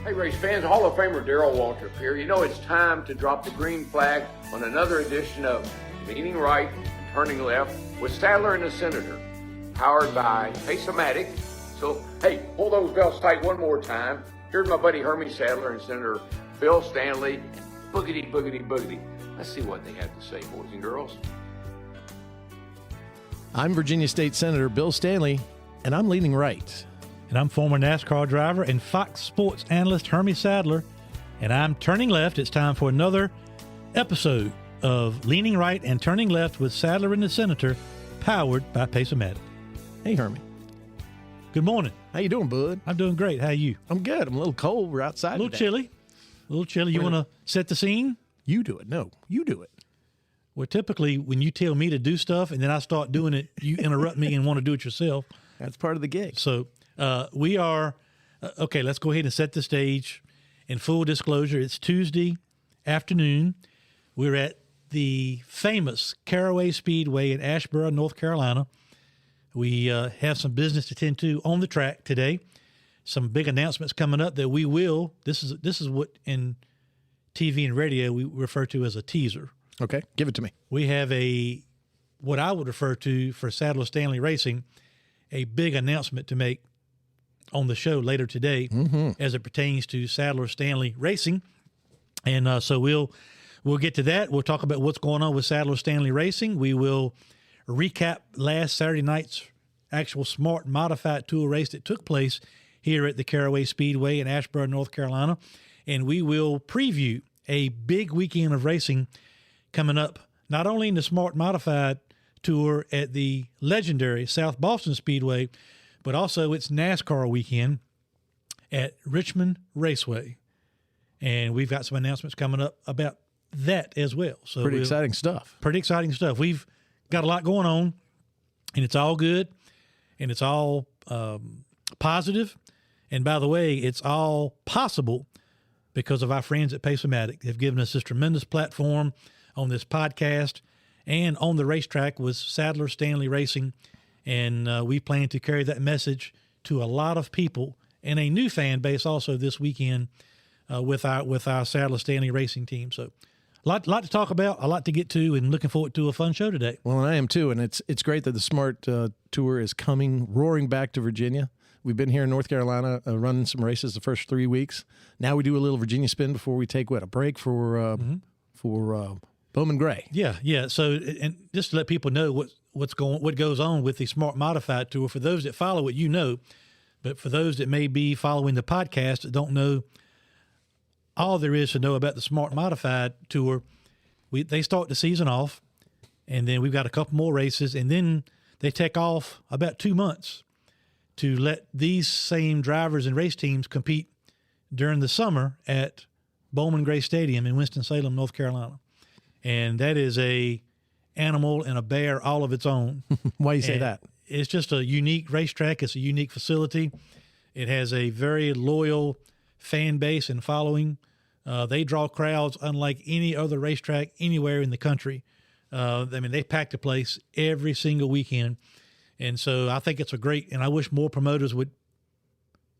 Hey, race fans, Hall of Famer Darrell Waltrip here. You know, it's time to drop the green flag on another edition of Leaning Right and Turning Left with Sadler and the Senator, powered by Pace-O-Matic. So, hey, pull those belts tight one more time. Here's my buddy Hermie Sadler and Senator Bill Stanley. Boogity, boogity, boogity. Let's see what they have to say, boys and girls. I'm Virginia State Senator Bill Stanley, and I'm leaning right. And I'm former NASCAR driver and Fox Sports analyst Hermie Sadler, and I'm turning left. It's time for another episode of Leaning Right and Turning Left with Sadler and the Senator, powered by Pace-O-Matic. Hey, Hermie. Good morning. How you doing, bud? I'm doing great. How are you? I'm good. I'm a little cold. We're outside A little today. chilly. A little chilly. You want to set the scene? You do it. No, you do it. Well, typically when you tell me to do stuff and then I start doing it, you interrupt me and want to do it yourself. That's part of the gig. So we are, okay, let's go ahead and set the stage. In full disclosure, it's Tuesday afternoon. We're at the famous Caraway Speedway in Asheboro, North Carolina. We have some business to tend to on the track today. Some big announcements coming up that we will, this is what in TV and radio we refer to as a teaser. Okay, give it to me. We have what I would refer to for Sadler Stanley Racing, a big announcement to make on the show later today as it pertains to Sadler Stanley Racing. And so we'll get to that. We'll talk about what's going on with Sadler Stanley Racing. We will recap last Saturday night's actual Smart Modified Tour race that took place here at the Caraway Speedway in Asheboro, North Carolina. And we will preview a big weekend of racing coming up, not only in the Smart Modified Tour at the legendary South Boston Speedway, but also it's NASCAR weekend at Richmond Raceway. And we've got some announcements coming up about that as well. So Pretty exciting stuff. Pretty exciting stuff. We've got a lot going on, and it's all good, and it's all positive. And by the way, it's all possible because of our friends at Pace-O-Matic. They've given us this tremendous platform on this podcast and on the racetrack with Sadler Stanley Racing. And we plan to carry that message to a lot of people and a new fan base also this weekend with our Sadler Stanley Racing team. So a lot to talk about, a lot to get to, and looking forward to a fun show today. Well, and I am too, and it's great that the Smart Tour is coming roaring back to Virginia. We've been here in North Carolina running some races the first 3 weeks. Now we do a little Virginia spin before we take a break for Bowman Gray. Yeah. So, and just to let people know what goes on with the Smart Modified Tour. For those that follow it, you know, but for those that may be following the podcast that don't know all there is to know about the Smart Modified Tour, they start the season off, and then we've got a couple more races, and then they take off about 2 months to let these same drivers and race teams compete during the summer at Bowman Gray Stadium in Winston-Salem, North Carolina. And that is a animal and a bear all of its own. Why you say that? It's just a unique racetrack. It's a unique facility. It has a very loyal fan base and following. They draw crowds unlike any other racetrack anywhere in the country. They pack the place every single weekend. And so I think it's and I wish more promoters would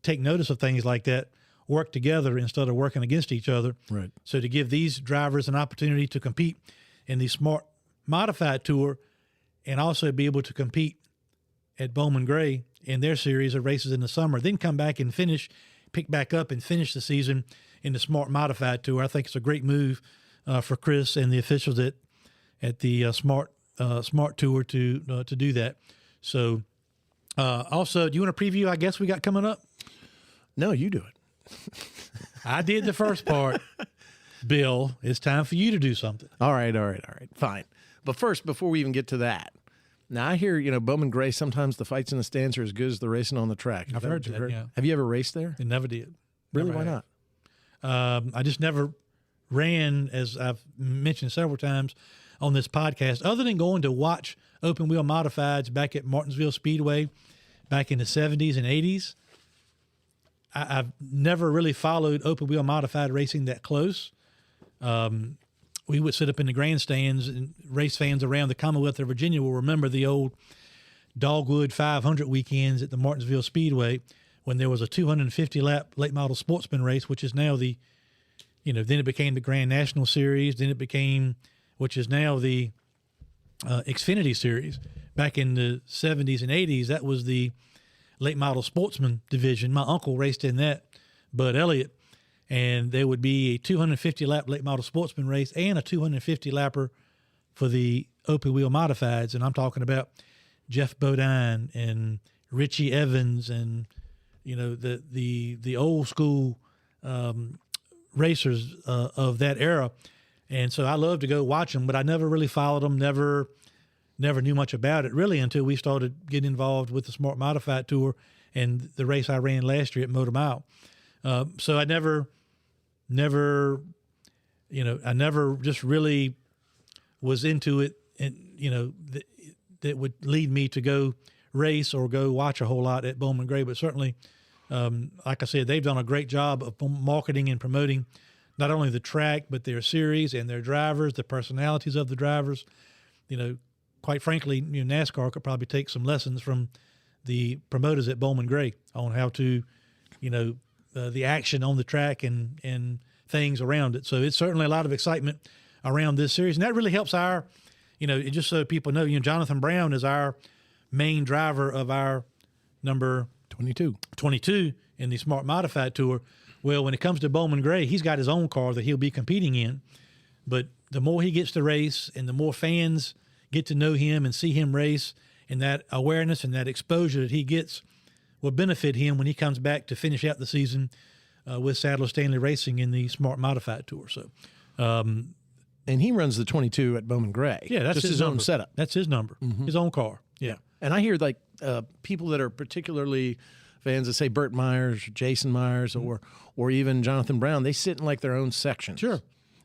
take notice of things like that, work together instead of working against each other. Right. So to give these drivers an opportunity to compete in the Smart Modified Tour and also be able to compete at Bowman Gray in their series of races in the summer, then come back and pick back up and finish the season in the Smart Modified Tour. I think it's a great move for Chris and the officials at the Smart Tour to do that. So also, do you want to preview, I guess, we got coming up? No, you do it. I did the first part. Bill, it's time for you to do something. All right. Fine. But first, before we even get to that, now I hear, Bowman Gray, sometimes the fights in the stands are as good as the racing on the track. I've heard that, yeah. Have you ever raced there? It never did. Really? Never Why had. not? I just never ran, as I've mentioned several times on this podcast, other than going to watch open wheel modifieds back at Martinsville Speedway back in the 70s and 80s. I've never really followed open wheel modified racing that close. We would sit up in the grandstands, and race fans around the Commonwealth of Virginia will remember the old Dogwood 500 weekends at the Martinsville Speedway, when there was a 250 lap late model sportsman race, which is now the, then it became the Grand National Series. Then it became, which is now the Xfinity Series. Back in the 70s and 80s, that was the late model sportsman division. My uncle raced in that, Bud Elliott, and there would be a 250 lap late model sportsman race and a 250 lapper for the open wheel modifieds. And I'm talking about Jeff Bodine and Richie Evans and, the old school racers of that era. And so I love to go watch them, but I never really followed them, never knew much about it really until we started getting involved with the Smart Modified Tour and the race I ran last year at Motor Mile. So I never just really was into it, and, that would lead me to go race or go watch a whole lot at Bowman Gray. But certainly, like I said, they've done a great job of marketing and promoting not only the track, but their series and their drivers, the personalities of the drivers. Quite frankly, NASCAR could probably take some lessons from the promoters at Bowman Gray on how to, the action on the track and things around it. So it's certainly a lot of excitement around this series. And that really helps our, just so people know, Jonathan Brown is our main driver of our number 22 in the Smart Modified Tour. Well, when it comes to Bowman Gray, he's got his own car that he'll be competing in. But the more he gets to race and the more fans get to know him and see him race, and that awareness and that exposure that he gets will benefit him when he comes back to finish out the season with Sadler Stanley Racing in the Smart Modified Tour. So, and he runs the 22 at Bowman Gray. Yeah, that's just his own setup. That's his number, his own car. Yeah. And I hear people that are particularly fans that say Burt Myers, Jason Myers, or even Jonathan Brown, they sit in like their own section. Sure.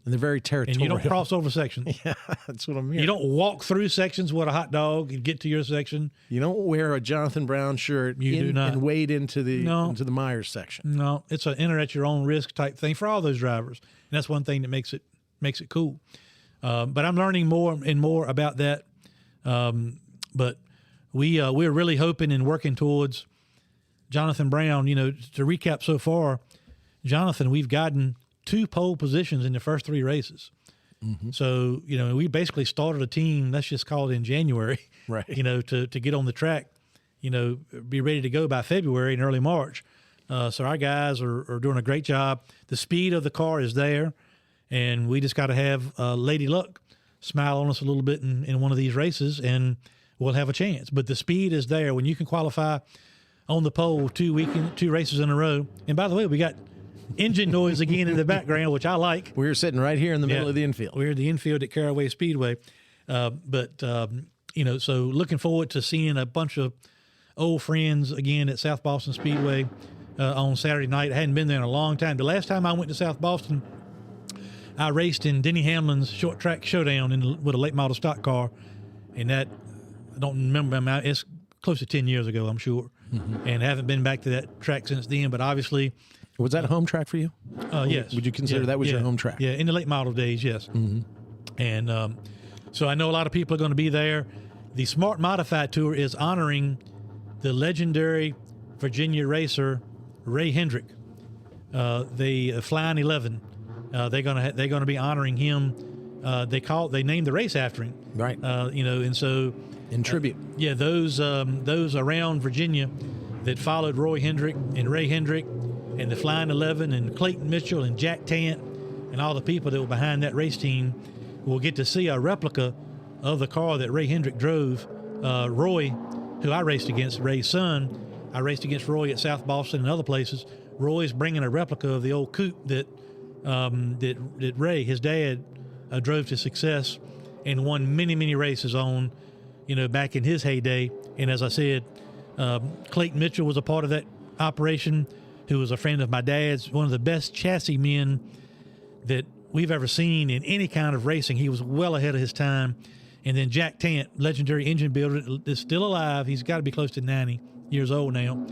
And they're very territorial. And you don't cross over sections. Yeah, that's what I'm hearing. You don't walk through sections with a hot dog and get to your section. You don't wear a Jonathan Brown shirt do not. And wade into the Myers section. No, it's an enter at your own risk type thing for all those drivers. And that's one thing that makes it cool. But I'm learning more and more about that. But we're really hoping and working towards Jonathan Brown. To recap so far, Jonathan, we've gotten 2 pole positions in the first 3 races. Mm-hmm. So, we basically started a team, let's just call it in January, right? To get on the track, be ready to go by February and early March. So our guys are doing a great job. The speed of the car is there, and we just got to have Lady Luck smile on us a little bit in one of these races, and we'll have a chance. But the speed is there. When you can qualify on the pole 2 races in a row, and by the way, we got engine noise again in the background, which I like. We're sitting right here in the middle of the infield. We're in the infield at Caraway Speedway. So looking forward to seeing a bunch of old friends again at South Boston Speedway on Saturday night. I hadn't been there in a long time. The last time I went to South Boston, I raced in Denny Hamlin's short track showdown with a late model stock car. And that, I don't remember, it's close to 10 years ago, I'm sure. Mm-hmm. And haven't been back to that track since then. But obviously, was that a home track for you? Yes. Would you consider that was your home track? Yeah, in the late model days, yes. Mm-hmm. And so I know a lot of people are going to be there. The Smart Modified Tour is honoring the legendary Virginia racer Ray Hendrick, the Flying 11. They're going to be honoring him. They named the race after him. Right. And so in tribute. Those around Virginia that followed Roy Hendrick and Ray Hendrick and the Flying 11 and Clayton Mitchell and Jack Tant and all the people that were behind that race team will get to see a replica of the car that Ray Hendrick drove. Roy, who I raced against, Ray's son, I raced against Roy at South Boston and other places. Roy's bringing a replica of the old coupe that Ray, his dad, drove to success and won many, many races on, back in his heyday. And as I said, Clayton Mitchell was a part of that operation, who was a friend of my dad's, one of the best chassis men that we've ever seen in any kind of racing. He was well ahead of his time. And then Jack Tant, legendary engine builder, is still alive. He's got to be close to 90 years old now,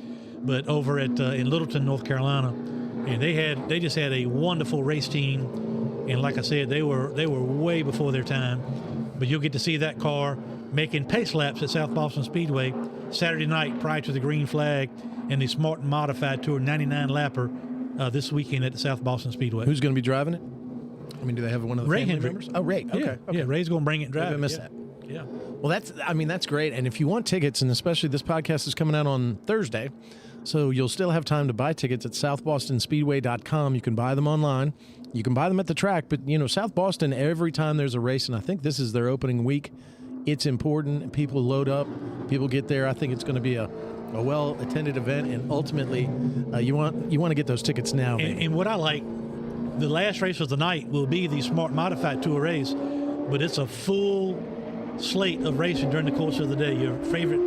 but over at in Littleton, North Carolina. And they just had a wonderful race team. And like I said, they were way before their time. But you'll get to see that car making pace laps at South Boston Speedway Saturday night prior to the green flag and the Smart and Modified Tour 99 lapper this weekend at the South Boston Speedway. Who's going to be driving it? I mean, do they have one of the Ray family Hendrick. members? Oh, Ray. Okay. Yeah, okay. yeah, Ray's going to bring it and drive Maybe I it. missed Yeah. that. Yeah. Well, that's great. And if you want tickets, and especially this podcast is coming out on Thursday, so you'll still have time to buy tickets at southbostonspeedway.com. You can buy them online. You can buy them at the track. But, South Boston, every time there's a race, and I think this is their opening week, it's important. People load up. People get there. I think it's going to be a well-attended event. And ultimately, you want to get those tickets now. And what I like, the last race of the night will be the Smart Modified Tour race, but it's a full slate of racing during the course of the day. Your favorite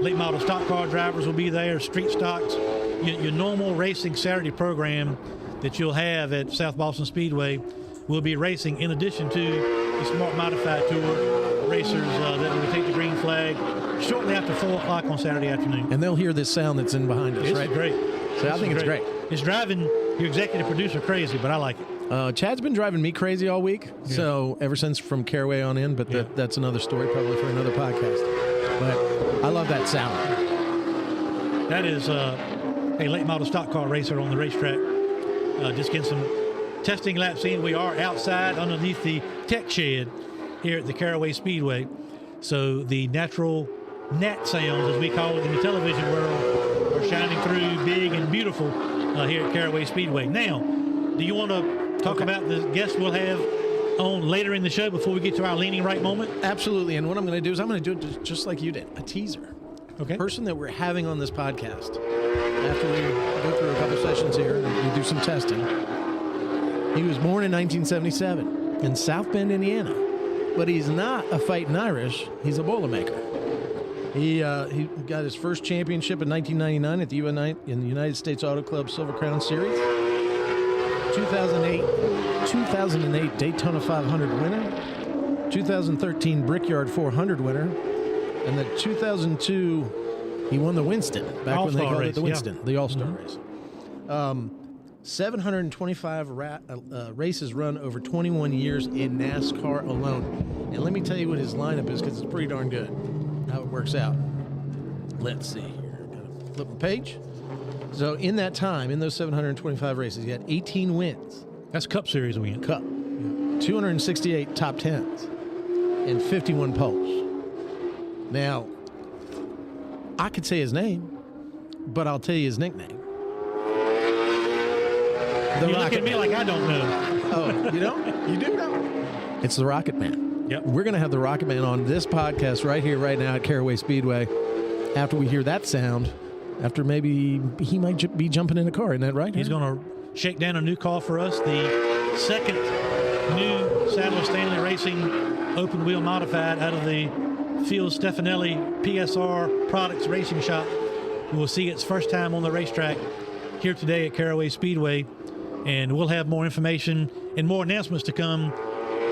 late model stock car drivers will be there, street stocks, your normal racing Saturday program that you'll have at South Boston Speedway will be racing in addition to the Smart Modified Tour racers that will take the green flag shortly after 4 o'clock on Saturday afternoon. And they'll hear this sound that's in behind us, It's right? great. So I think it's great. It's driving your executive producer crazy, but I like it. Chad's been driving me crazy all week, so ever since from Caraway on in, but that's another story probably for another podcast. But I love that sound. That is a late model stock car racer on the racetrack. Just getting some testing laps in. We are outside underneath the tech shed here at the Caraway Speedway. So the natural gnat sounds, as we call it in the television world, are shining through big and beautiful here at Caraway Speedway. Now, do you want to talk about the guests we'll have on later in the show before we get to our leaning right moment? Absolutely. And what I'm going to do is I'm going to do it just like you did, a teaser. Okay. Person that we're having on this podcast, after we go through a couple sessions here and we do some testing, he was born in 1977 in South Bend, Indiana. But he's not a fighting Irish. He's a Boilermaker. He got his first championship in 1999 at the in the United States Auto Club Silver Crown Series. 2008 Daytona 500 winner. 2013 Brickyard 400 winner. And the 2002, he won the Winston, back when they called it the Winston, the All-Star race. 725 races run over 21 years in NASCAR alone. And let me tell you what his lineup is, because it's pretty darn good, how it works out. Let's see here. Gotta flip a page. So in that time, in those 725 races, he had 18 wins. That's Cup Series win. Cup. 268 top 10s and 51 poles. Now, I could say his name, but I'll tell you his nickname. You look at me like I don't know. Oh, you don't? You do know. It's the Rocket Man. Yep. We're going to have the Rocket Man on this podcast right here, right now at Caraway Speedway. After we hear that sound, after maybe he might be jumping in a car. Isn't that right? He's going to shake down a new car for us, the second new Sadler Stanley Racing open wheel modified out of the Phil Stefanelli PSR Products Racing Shop. We'll see its first time on the racetrack here today at Caraway Speedway, and we'll have more information and more announcements to come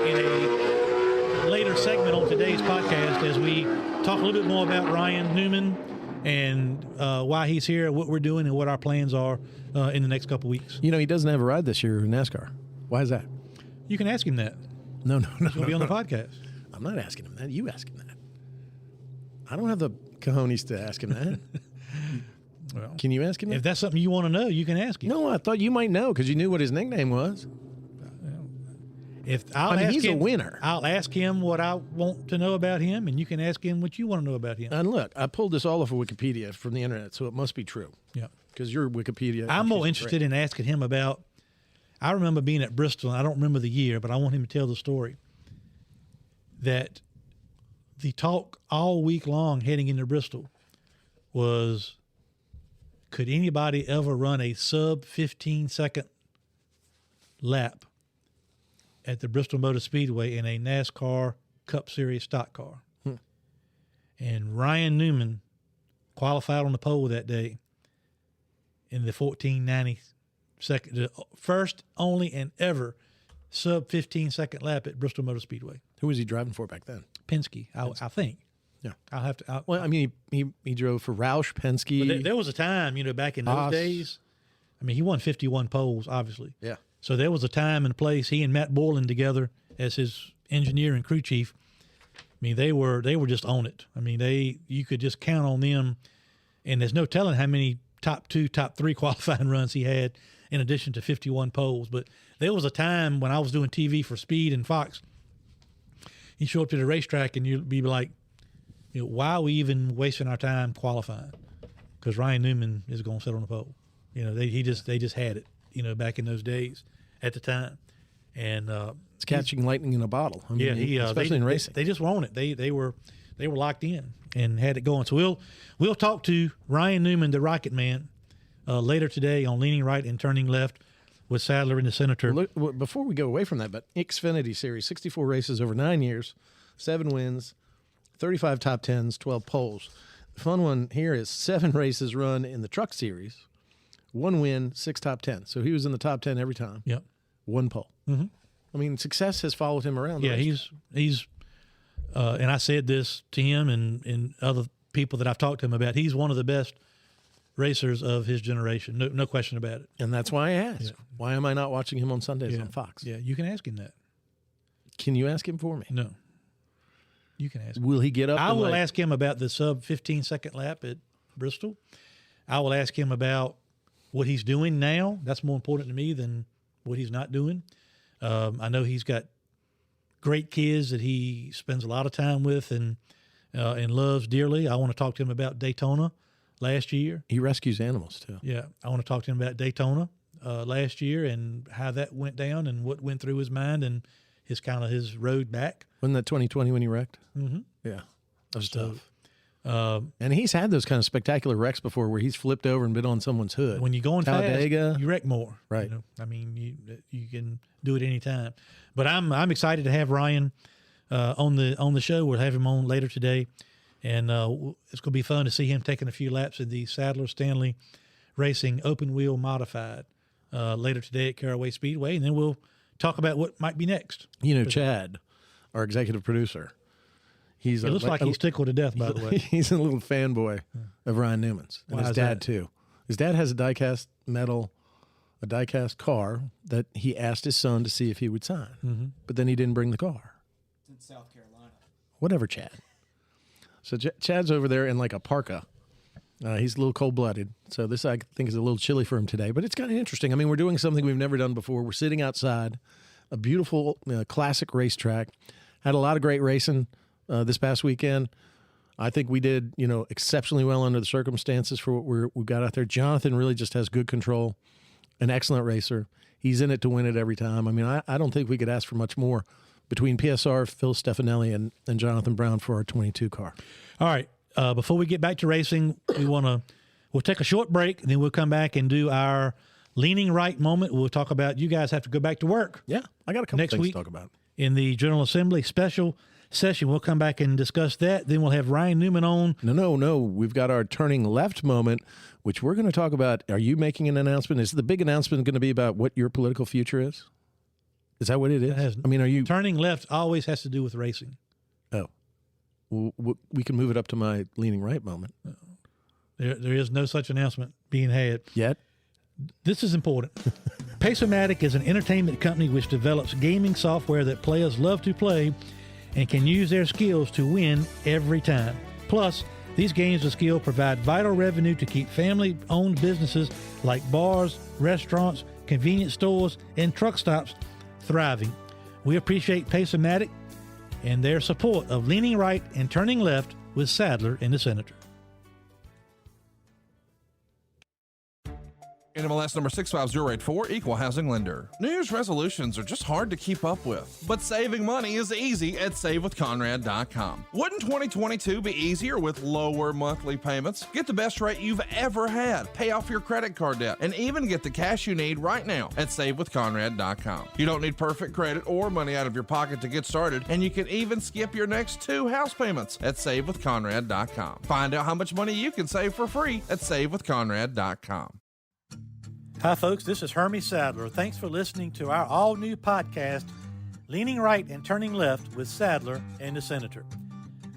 in a later segment on today's podcast as we talk a little bit more about Ryan Newman and why he's here, what we're doing, and what our plans are in the next couple weeks. You know, he doesn't have a ride this year in NASCAR. Why is that? You can ask him that. No. He'll be on the podcast. I'm not asking him that. You ask him that. I don't have the cojones to ask him that. Well, Can you ask him that? if that's something you want to know, you can ask him. No, I thought you might know because you knew what his nickname was. He's a winner. I'll ask him what I want to know about him, and you can ask him what you want to know about him. And look, I pulled this all off of Wikipedia from the internet, so it must be true. Yeah. Because you're Wikipedia. I'm more interested in asking him about. I remember being at Bristol, and I don't remember the year, but I want him to tell the story. That the talk all week long heading into Bristol was, could anybody ever run a sub 15-second lap at the Bristol Motor Speedway in a NASCAR Cup Series stock car? And Ryan Newman qualified on the pole that day in the 1490 second, the first, only, and ever sub 15-second lap at Bristol Motor Speedway. Who was he driving for back then? Penske, I think. Yeah. I'll have to. Well, I mean, he drove for Roush, Penske. But there was a time, back in those Haas. days. I mean, he won 51 poles, obviously. Yeah. So there was a time and a place. He and Matt Borland together as his engineer and crew chief. I mean, they were just on it. I mean, you could just count on them. And there's no telling how many top 2, top 3 qualifying runs he had, in addition to 51 poles. But there was a time when I was doing TV for Speed and Fox, you show up to the racetrack and you'd be like, why are we even wasting our time qualifying? Because Ryan Newman is going to sit on the pole. They just had it, back in those days at the time. And it's catching lightning in a bottle. I mean, especially in racing. They just were on it. They were locked in and had it going. So we'll talk to Ryan Newman, the Rocket Man, later today on Leaning Right and Turning Left with Sadler and the Senator. Look, before we go away from that, but Xfinity Series, 64 races over 9 years, 7 wins, 35 top 10s, 12 poles. The fun one here is 7 races run in the Truck Series, 1 win, 6 top 10s. So he was in the top 10 every time. Yep. 1 pole. Mm-hmm. I mean, success has followed him around. Yeah, he's and I said this to him and other people that I've talked to him about. He's one of the best racers of his generation. No question about it. And that's why I asked. Why am I not watching him on Sundays on Fox? Yeah, you can ask him that. Can you ask him for me? No. You can ask him. Will he get up? I will ask him about the sub 15-second lap at Bristol. I will ask him about what he's doing now. That's more important to me than what he's not doing. I know he's got great kids that he spends a lot of time with and loves dearly. I want to talk to him about Daytona last year. He rescues animals too. Yeah, I want to talk to him about Daytona last year and how that went down and what went through his mind and his road back. Wasn't that 2020 when he wrecked? Mm-hmm. Yeah, that was tough. And he's had those kind of spectacular wrecks before where he's flipped over and been on someone's hood. When you're going Talladega, fast, you wreck more. Right. I mean, you can do it anytime. But I'm excited to have Ryan on the show. We'll have him on later today. And it's going to be fun to see him taking a few laps in the Sadler Stanley Racing Open Wheel Modified later today at Caraway Speedway. And then we'll talk about what might be next. Chad, our executive producer, It looks like he's tickled to death, by the way. He's a little fanboy of Ryan Newman's. And his dad, too. His dad has a die-cast car that he asked his son to see if he would sign. Mm-hmm. But then he didn't bring the car. It's in South Carolina. Whatever, Chad. So Chad's over there in like a parka. He's a little cold-blooded. So this, I think, is a little chilly for him today. But it's kind of interesting. I mean, we're doing something we've never done before. We're sitting outside a beautiful classic racetrack. Had a lot of great racing this past weekend. I think we did, exceptionally well under the circumstances for what we got out there. Jonathan really just has good control, an excellent racer. He's in it to win it every time. I mean, I don't think we could ask for much more between PSR, Phil Stefanelli, and Jonathan Brown for our 22 car. All right. Before we get back to racing, we'll take a short break, and then we'll come back and do our Leaning Right moment. We'll talk about you guys have to go back to work. Yeah, I got a couple next things week to talk about. In the General Assembly special session. We'll come back and discuss that. Then we'll have Ryan Newman on. No. We've got our Turning Left moment, which we're going to talk about. Are you making an announcement? Is the big announcement going to be about what your political future is? Is that what it is? I mean, are you... Turning left always has to do with racing. Oh. Well, we can move it up to my Leaning Right moment. There is no such announcement being had. Yet? This is important. Pace-O-Matic is an entertainment company which develops gaming software that players love to play and can use their skills to win every time. Plus, these games of skill provide vital revenue to keep family-owned businesses like bars, restaurants, convenience stores, and truck stops thriving. We appreciate Pace-O-Matic and their support of Leaning Right and Turning Left with Sadler and the Senator. NMLS number 650884, Equal Housing Lender. New Year's resolutions are just hard to keep up with, but saving money is easy at SaveWithConrad.com. Wouldn't 2022 be easier with lower monthly payments? Get the best rate you've ever had, pay off your credit card debt, and even get the cash you need right now at SaveWithConrad.com. You don't need perfect credit or money out of your pocket to get started, and you can even skip your next 2 house payments at SaveWithConrad.com. Find out how much money you can save for free at SaveWithConrad.com. Hi, folks. This is Hermie Sadler. Thanks for listening to our all-new podcast, Leaning Right and Turning Left with Sadler and the Senator.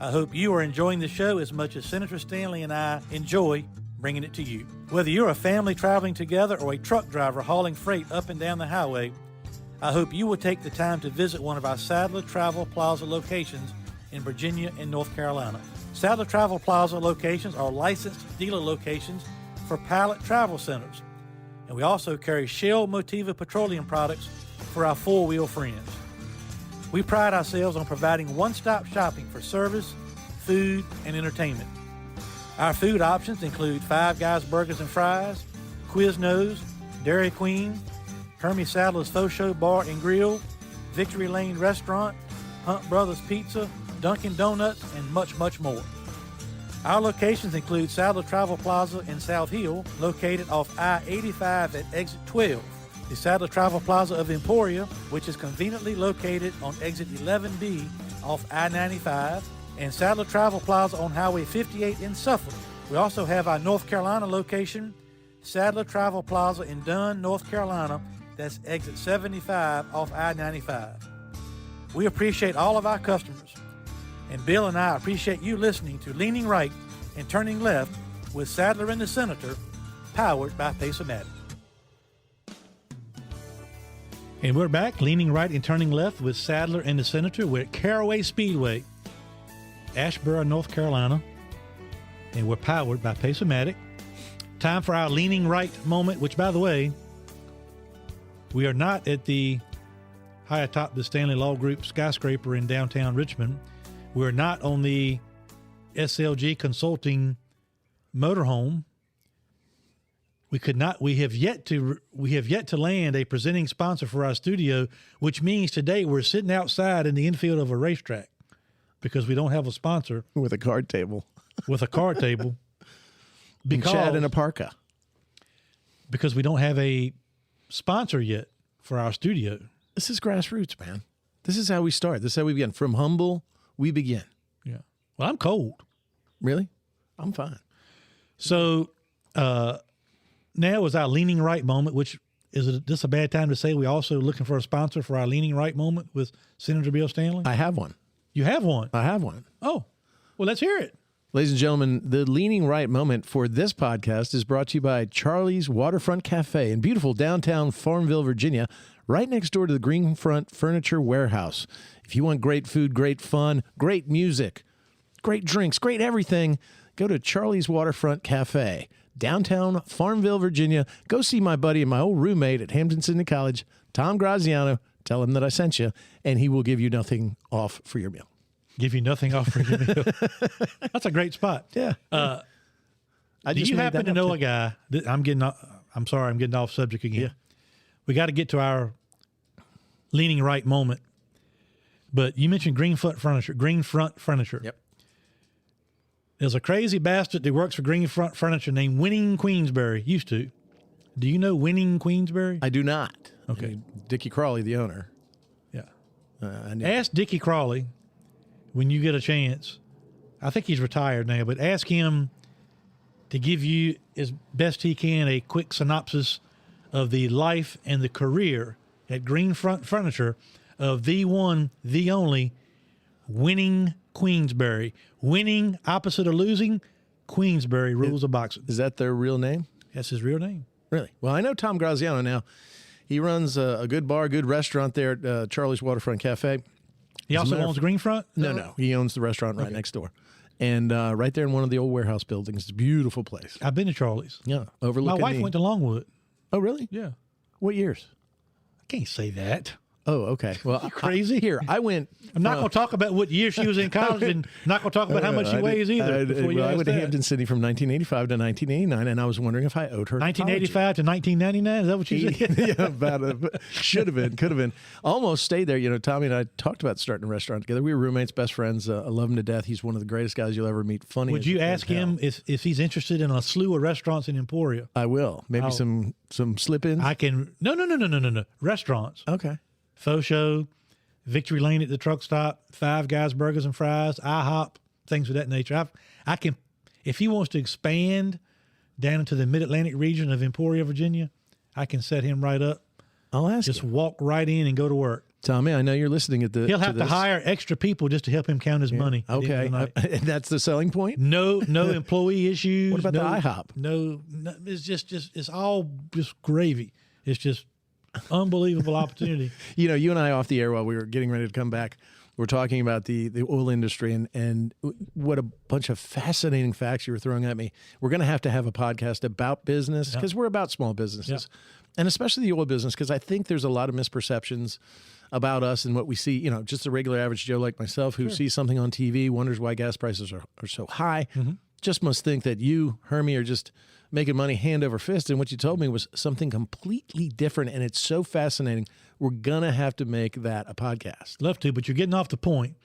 I hope you are enjoying the show as much as Senator Stanley and I enjoy bringing it to you. Whether you're a family traveling together or a truck driver hauling freight up and down the highway, I hope you will take the time to visit one of our Sadler Travel Plaza locations in Virginia and North Carolina. Sadler Travel Plaza locations are licensed dealer locations for Pilot Travel Centers. And we also carry Shell Motiva petroleum products for our four-wheel friends. We pride ourselves on providing one-stop shopping for service, food, and entertainment. Our food options include Five Guys Burgers and Fries, Quiznos, Dairy Queen, Hermes Sadler's Faux Show Bar and Grill, Victory Lane Restaurant, Hunt Brothers Pizza, Dunkin' Donuts, and much, much more. Our locations include Sadler Travel Plaza in South Hill, located off I-85 at exit 12, the Sadler Travel Plaza of Emporia, which is conveniently located on exit 11B off I-95, and Sadler Travel Plaza on Highway 58 in Suffolk. We also have our North Carolina location, Sadler Travel Plaza in Dunn, North Carolina. That's exit 75 off I-95. We appreciate all of our customers, and Bill and I appreciate you listening to Leaning Right and Turning Left with Sadler and the Senator, powered by Pace-O-Matic. And we're back, Leaning Right and Turning Left with Sadler and the Senator. We're at Caraway Speedway, Asheboro, North Carolina, and we're powered by Pace-O-Matic. Time for our Leaning Right moment, which, by the way, we are not at the high atop the Stanley Law Group skyscraper in downtown Richmond. We're not on the SLG Consulting motorhome. We have yet to land a presenting sponsor for our studio, which means today we're sitting outside in the infield of a racetrack because we don't have a sponsor With a card table. with a card table. And Chad in a parka. Because we don't have a sponsor yet for our studio. This is grassroots, man. This is how we start. This is how we begin. From humble, we begin. Yeah. Well, I'm cold. Really? I'm fine. So now is our Leaning Right moment, which is this a bad time to say we also looking for a sponsor for our Leaning Right moment with Senator Bill Stanley? I have one. You have one? I have one. Oh, well, let's hear it. Ladies and gentlemen, the Leaning Right moment for this podcast is brought to you by Charlie's Waterfront Cafe in beautiful downtown Farmville, Virginia, right next door to the Greenfront Furniture Warehouse. If you want great food, great fun, great music, great drinks, great everything, go to Charlie's Waterfront Cafe, downtown Farmville, Virginia. Go see my buddy and my old roommate at Hampton-Sydney College, Tom Graziano. Tell him that I sent you, and he will give you nothing off for your meal. Give you nothing off for your meal. That's a great spot. Yeah. Do you happen to know a guy that I'm sorry, I'm getting off subject again. Yeah. We got to get to our Leaning Right moment. But you mentioned Greenfront Furniture. Yep. There's a crazy bastard that works for Greenfront Furniture named Winning Queensberry. Used to. Do you know Winning Queensberry? I do not. Okay. Dickie Crawley, the owner. Yeah. I knew. Ask Dickie Crawley when you get a chance. I think he's retired now, but ask him to give you, as best he can, a quick synopsis of the life and the career at Greenfront Furniture of the one, the only, Winning Queensberry. Winning, opposite of losing, Queensberry rules of boxing. Is that their real name? That's his real name. Really? Well, I know Tom Graziano now. He runs a good bar, good restaurant there at Charlie's Waterfront Cafe. He also owns Greenfront? No. He owns the restaurant right next door. And right there in one of the old warehouse buildings. It's a beautiful place. I've been to Charlie's. Yeah. My Overlooking wife went to Longwood. Oh, really? Yeah. What years? I can't say that. Oh, okay. Well, crazy? I went. I'm not going to talk about what year she was in college and not going to talk about how much she weighs either. I went to Hampton City from 1985 to 1989, and I was wondering if I owed her 1985 to 1999? Is that what you said? Yeah, about it. Should have been, could have been. Almost stayed there. You know, Tommy and I talked about starting a restaurant together. We were roommates, best friends. I love him to death. He's one of the greatest guys you'll ever meet. Funny. Would you ask him if he's interested in a slew of restaurants in Emporia? I will. Maybe some slip-ins. I can. No. Restaurants. Okay. Faux Show, Victory Lane at the truck stop, Five Guys Burgers and Fries, IHOP, things of that nature. I can, if he wants to expand down into the Mid-Atlantic region of Emporia, Virginia, I can set him right up. I'll ask Just you. walk right in and go to work. Tommy, I know you're listening at the. He'll have to hire extra people just to help him count his money. at the end of the Okay. night. And that's the selling point? No employee issues. What about the IHOP? No, it's just it's all just gravy. It's just unbelievable opportunity. You know, you and I off the air while we were getting ready to come back, We're talking about the oil industry and what a bunch of fascinating facts you were throwing at me. We're going to have a podcast about business because we're about small businesses, and especially the oil business, because I think there's a lot of misperceptions about us and what we see. You know, just a regular average Joe like myself who sees something on TV, wonders why gas prices are so high, just must think that you, Hermie, are just making money hand over fist. And what you told me was something completely different. And it's so fascinating. We're going to have to make that a podcast. Love to, but you're getting off the point.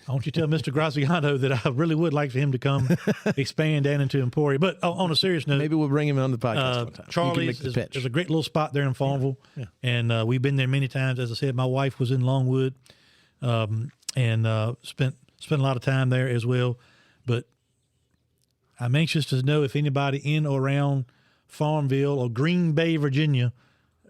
I want you to tell Mr. Graziano that I really would like for him to come expand down into Emporia. But on a serious note, Maybe we'll bring him on the podcast one time. Charlie's is a great little spot there in Farmville. And we've been there many times. As I said, my wife was in Longwood and spent a lot of time there as well. But I'm anxious to know if anybody in or around Farmville or Green Bay, Virginia,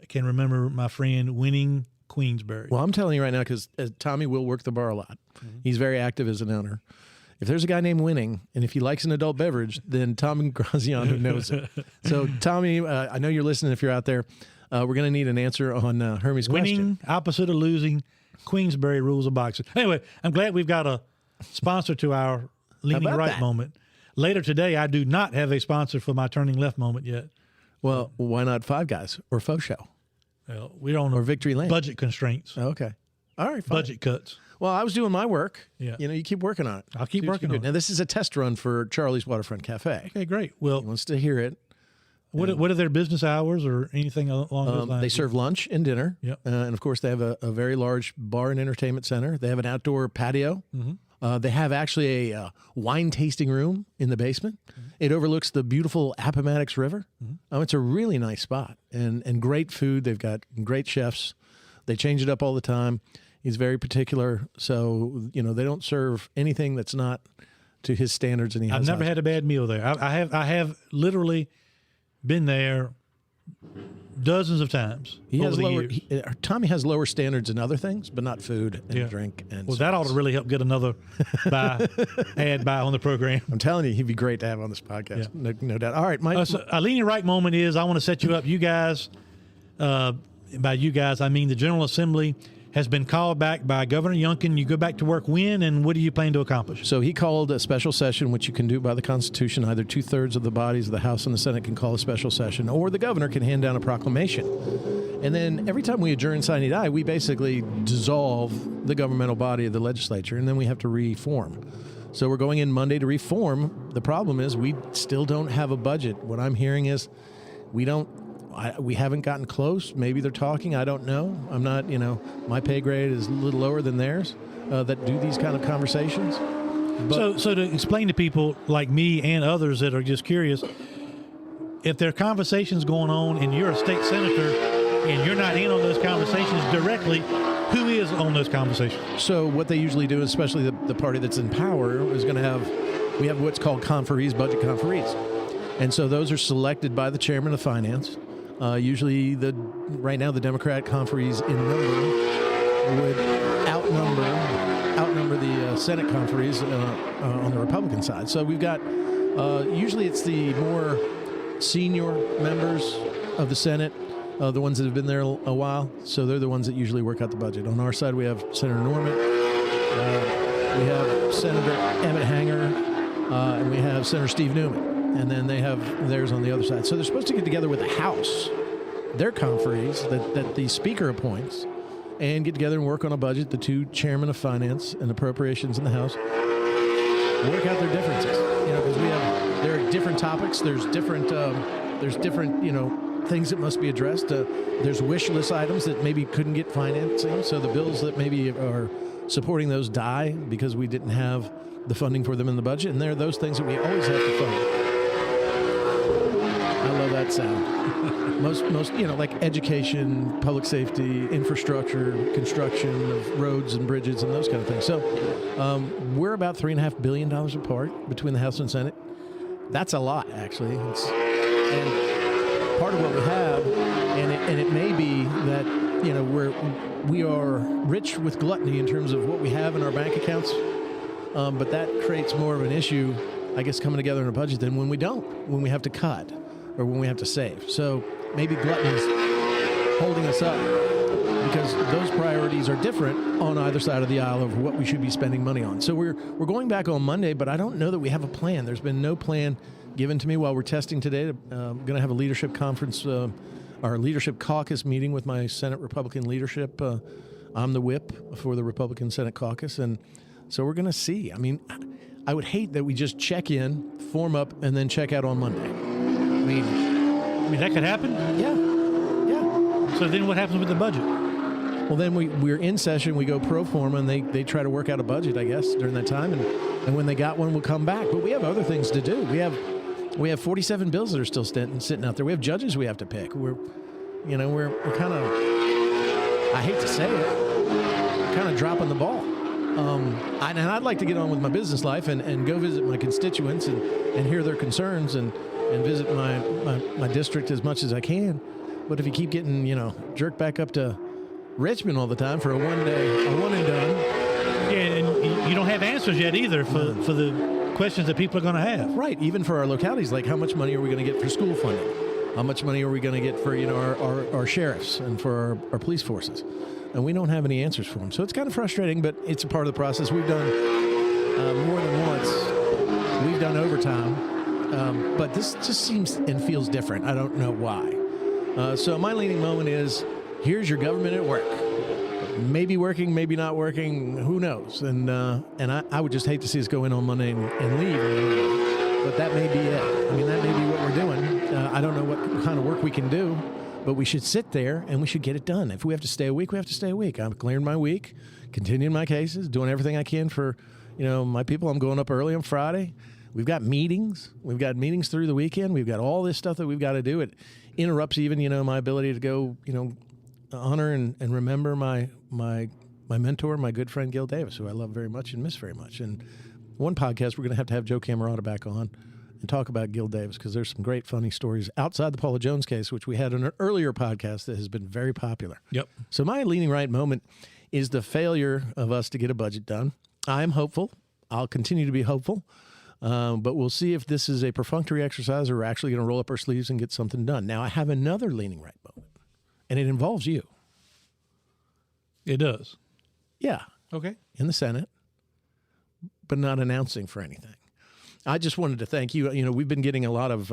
can remember my friend Winning Queensbury. Well, I'm telling you right now, because Tommy will work the bar a lot. He's very active as an owner. If there's a guy named Winning, and if he likes an adult beverage, then Tommy Graziano knows it. So, Tommy, I know you're listening if you're out there. We're going to need an answer on Hermie's question. Winning, opposite of losing, Queensbury rules of boxing. Anyway, I'm glad we've got a sponsor to our Leaning Right moment. Later today, I do not have a sponsor for my Turning Left moment yet. Well, why not Five Guys or Faux Show? Well, we're on or Victory Lane. Budget constraints. Okay. All right, fine. Budget cuts. Well, I was doing my work. Yeah. You know, you keep working on it. I'll keep working on it. Now, this is a test run for Charlie's Waterfront Cafe. Okay, great. Well, He wants to hear it. what are their business hours or anything along those lines? They serve lunch and dinner. Yep. And, of course, they have a very large bar and entertainment center. They have an outdoor patio. They have actually a wine tasting room in the basement. It overlooks the beautiful Appomattox River. It's a really nice spot and great food. They've got great chefs. They change it up all the time. He's very particular. So, you know, they don't serve anything that's not to his standards. And I've never had a bad meal there. I have literally been there dozens of times. Tommy has lower standards in other things, but not food and drink. And that ought to really help get another ad buy on the program. I'm telling you, he'd be great to have on this podcast. Yeah. No doubt. All right, Mike. So a Leaning Right moment is I want to set you up. You guys, by you guys, I mean the General Assembly has been called back by Governor Youngkin. You go back to work when, and what do you plan to accomplish? So he called a special session, which you can do by the Constitution. Either 2/3 of the bodies of the House and the Senate can call a special session, or the governor can hand down a proclamation. And then every time we adjourn sine die, we basically dissolve the governmental body of the legislature, and then we have to reform. So we're going in Monday to reform. The problem is we still don't have a budget. What I'm hearing is we haven't gotten close. Maybe they're talking. I don't know. I'm not, my pay grade is a little lower than theirs that do these kind of conversations. But, so to explain to people like me and others that are just curious, if there are conversations going on and you're a state senator and you're not in on those conversations directly, who is on those conversations? So what they usually do, especially the party that's in power, is going to we have what's called conferees, budget conferees. And so those are selected by the chairman of finance. Usually, right now, the Democrat conferees in number would outnumber the Senate conferees on the Republican side. So we've got usually it's the more senior members of the Senate, the ones that have been there a while. So they're the ones that usually work out the budget. On our side, we have Senator Norman, we have Senator Emmett Hanger, and we have Senator Steve Newman. And then they have theirs on the other side. So they're supposed to get together with the House, their conferees that the Speaker appoints, and get together and work on a budget. The two chairmen of finance and appropriations in the House work out their differences. Because there are different topics. There's different things that must be addressed. There's wish list items that maybe couldn't get financing. So the bills that maybe are supporting those die because we didn't have the funding for them in the budget. And there are those things that we always have to fund. I love that sound. most like education, public safety, infrastructure, construction of roads and bridges and those kind of things. So we're about $3.5 billion apart between the House and Senate. That's a lot, actually. And part of what we have, and it may be that we are rich with gluttony in terms of what we have in our bank accounts, but that creates more of an issue, I guess, coming together in a budget than when we don't, when we have to cut or when we have to save. So maybe gluttony is holding us up because those priorities are different on either side of the aisle of what we should be spending money on. So we're going back on Monday, but I don't know that we have a plan. There's been no plan given to me while we're testing today. I'm going to have a leadership conference, our leadership caucus meeting with my Senate Republican leadership. I'm the whip for the Republican Senate caucus, and so we're going to see. I mean, I would hate that we just check in, form up, and then check out on Monday. I mean that could happen. Yeah. So then what happens with the budget? Well, then we're in session. We go pro forma, and they try to work out a budget, I guess, during that time. And when they got one, we'll come back. But we have other things to do. We have 47 bills that are still sitting out there. We have judges we have to pick. We're kind of, I hate to say it, kind of dropping the ball. And I'd like to get on with my business life and go visit my constituents and hear their concerns and visit my district as much as I can. But if you keep getting, jerked back up to Richmond all the time for a one and done. Yeah, and you don't have answers yet either for the questions that people are going to have. Right, even for our localities, like how much money are we going to get for school funding? How much money are we going to get for our sheriffs and for our police forces? And we don't have any answers for them. So it's kind of frustrating, but it's a part of the process. We've done more than once. We've done overtime. But this just seems and feels different. I don't know why. So my leaning moment is, here's your government at work. Maybe working, maybe not working, who knows? And I would just hate to see us go in on Monday and leave. But that may be it. I mean, that may be what we're doing. I don't know what kind of work we can do, but we should sit there and we should get it done. If we have to stay a week, we have to stay a week. I'm clearing my week, continuing my cases, doing everything I can for, my people. I'm going up early on Friday. We've got meetings. We've got meetings through the weekend. We've got all this stuff that we've got to do. It interrupts even, my ability to go, honor and remember my mentor, my good friend Gil Davis, who I love very much and miss very much. And one podcast, we're going to have Joe Camerata back on and talk about Gil Davis, because there's some great funny stories outside the Paula Jones case, which we had in an earlier podcast that has been very popular. Yep. So my leaning right moment is the failure of us to get a budget done. I'm hopeful. I'll continue to be hopeful. But we'll see if this is a perfunctory exercise or we're actually going to roll up our sleeves and get something done. Now, I have another leaning right moment, and it involves you. It does. Yeah. Okay. In the Senate, but not announcing for anything. I just wanted to thank you. We've been getting a lot of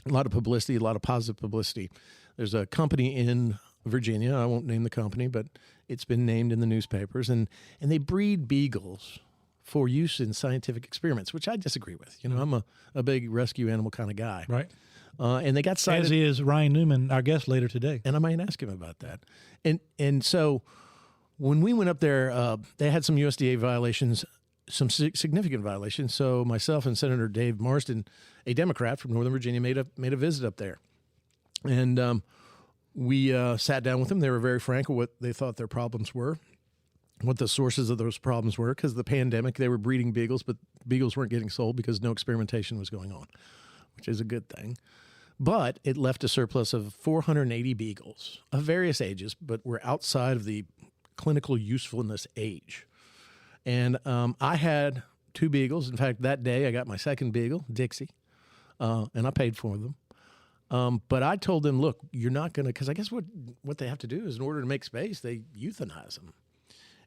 publicity, a lot of positive publicity. There's a company in Virginia. I won't name the company, but it's been named in the newspapers, and they breed beagles for use in scientific experiments, which I disagree with. I'm a big rescue animal kind of guy. Right. And they got cited. As is Ryan Newman, our guest later today. And I might ask him about that. And so when we went up there, they had some USDA violations, some significant violations. So myself and Senator Dave Marsden, a Democrat from Northern Virginia, made a visit up there. And we sat down with them. They were very frank with what they thought their problems were, what the sources of those problems were. Because of the pandemic, they were breeding beagles, but beagles weren't getting sold because no experimentation was going on, which is a good thing. But it left a surplus of 480 beagles of various ages, but were outside of the clinical usefulness age. And I had 2 beagles. In fact, that day I got my second beagle, Dixie, and I paid for them. But I told them, look, you're not going to, because I guess what they have to do is in order to make space, they euthanize them.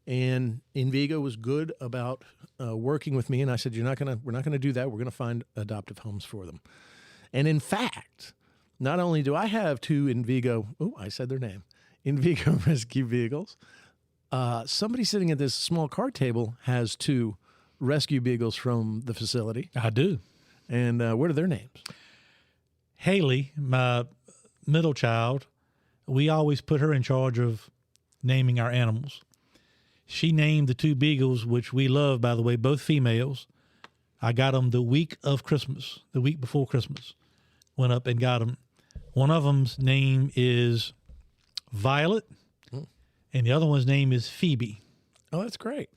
And Envigo was good about working with me, and I said, we're not going to do that. We're going to find adoptive homes for them. And in fact, not only do I have 2 Envigo, I said their name, Envigo rescue beagles, somebody sitting at this small card table has 2 rescue beagles from the facility. I do. And what are their names? Haley, my middle child, we always put her in charge of naming our animals. She named the 2 beagles, which we love, by the way, both females. I got them the week of Christmas, the week before Christmas. Went up and got them. One of them's name is Violet, and the other one's name is Phoebe. Oh, that's great.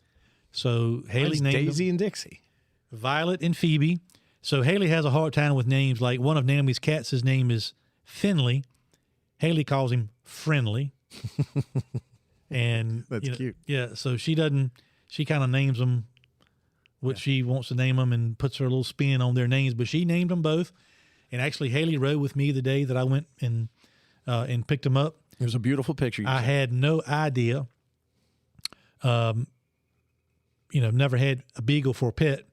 So Haley named Daisy them and Dixie. Violet and Phoebe. So Haley has a hard time with names. Like one of Naomi's cats, his name is Finley. Haley calls him Friendly. And that's cute. Yeah. So she kind of names them what she wants to name them and puts her little spin on their names. But she named them both. And actually, Haley rode with me the day that I went and picked them up. It was a beautiful picture. I had no idea. Never had a beagle for a pet.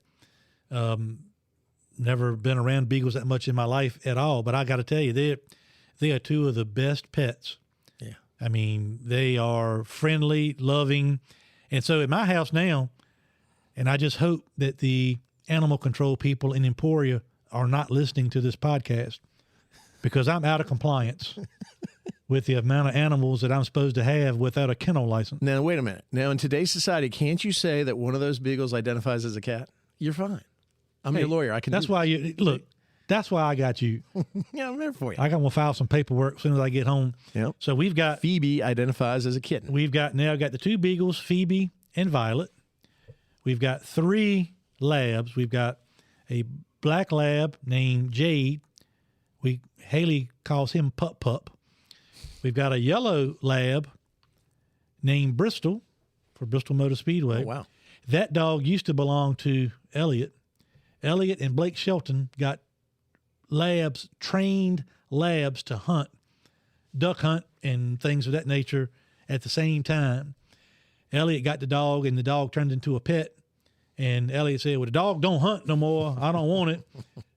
Never been around beagles that much in my life at all. But I got to tell you, they are two of the best pets. Yeah. I mean, they are friendly, loving. And so at my house now, and I just hope that the animal control people in Emporia are not listening to this podcast, because I'm out of compliance with the amount of animals that I'm supposed to have without a kennel license. Now, wait a minute. Now, in today's society, can't you say that one of those beagles identifies as a cat? You're fine. I'm your lawyer. I can. That's do why you look. That's why I got you. Yeah, I'm there for you. I got to file some paperwork as soon as I get home. Yep. So we've got Phoebe identifies as a kitten. We've got the two beagles, Phoebe and Violet. We've got 3 labs. We've got a black lab named Jade. Haley calls him Pup Pup. We've got a yellow lab named Bristol for Bristol Motor Speedway. Oh, wow. That dog used to belong to Elliot. Elliot and Blake Shelton got trained labs to hunt, duck hunt, and things of that nature at the same time. Elliot got the dog, and the dog turned into a pet. And Elliot said, well, the dog don't hunt no more. I don't want it.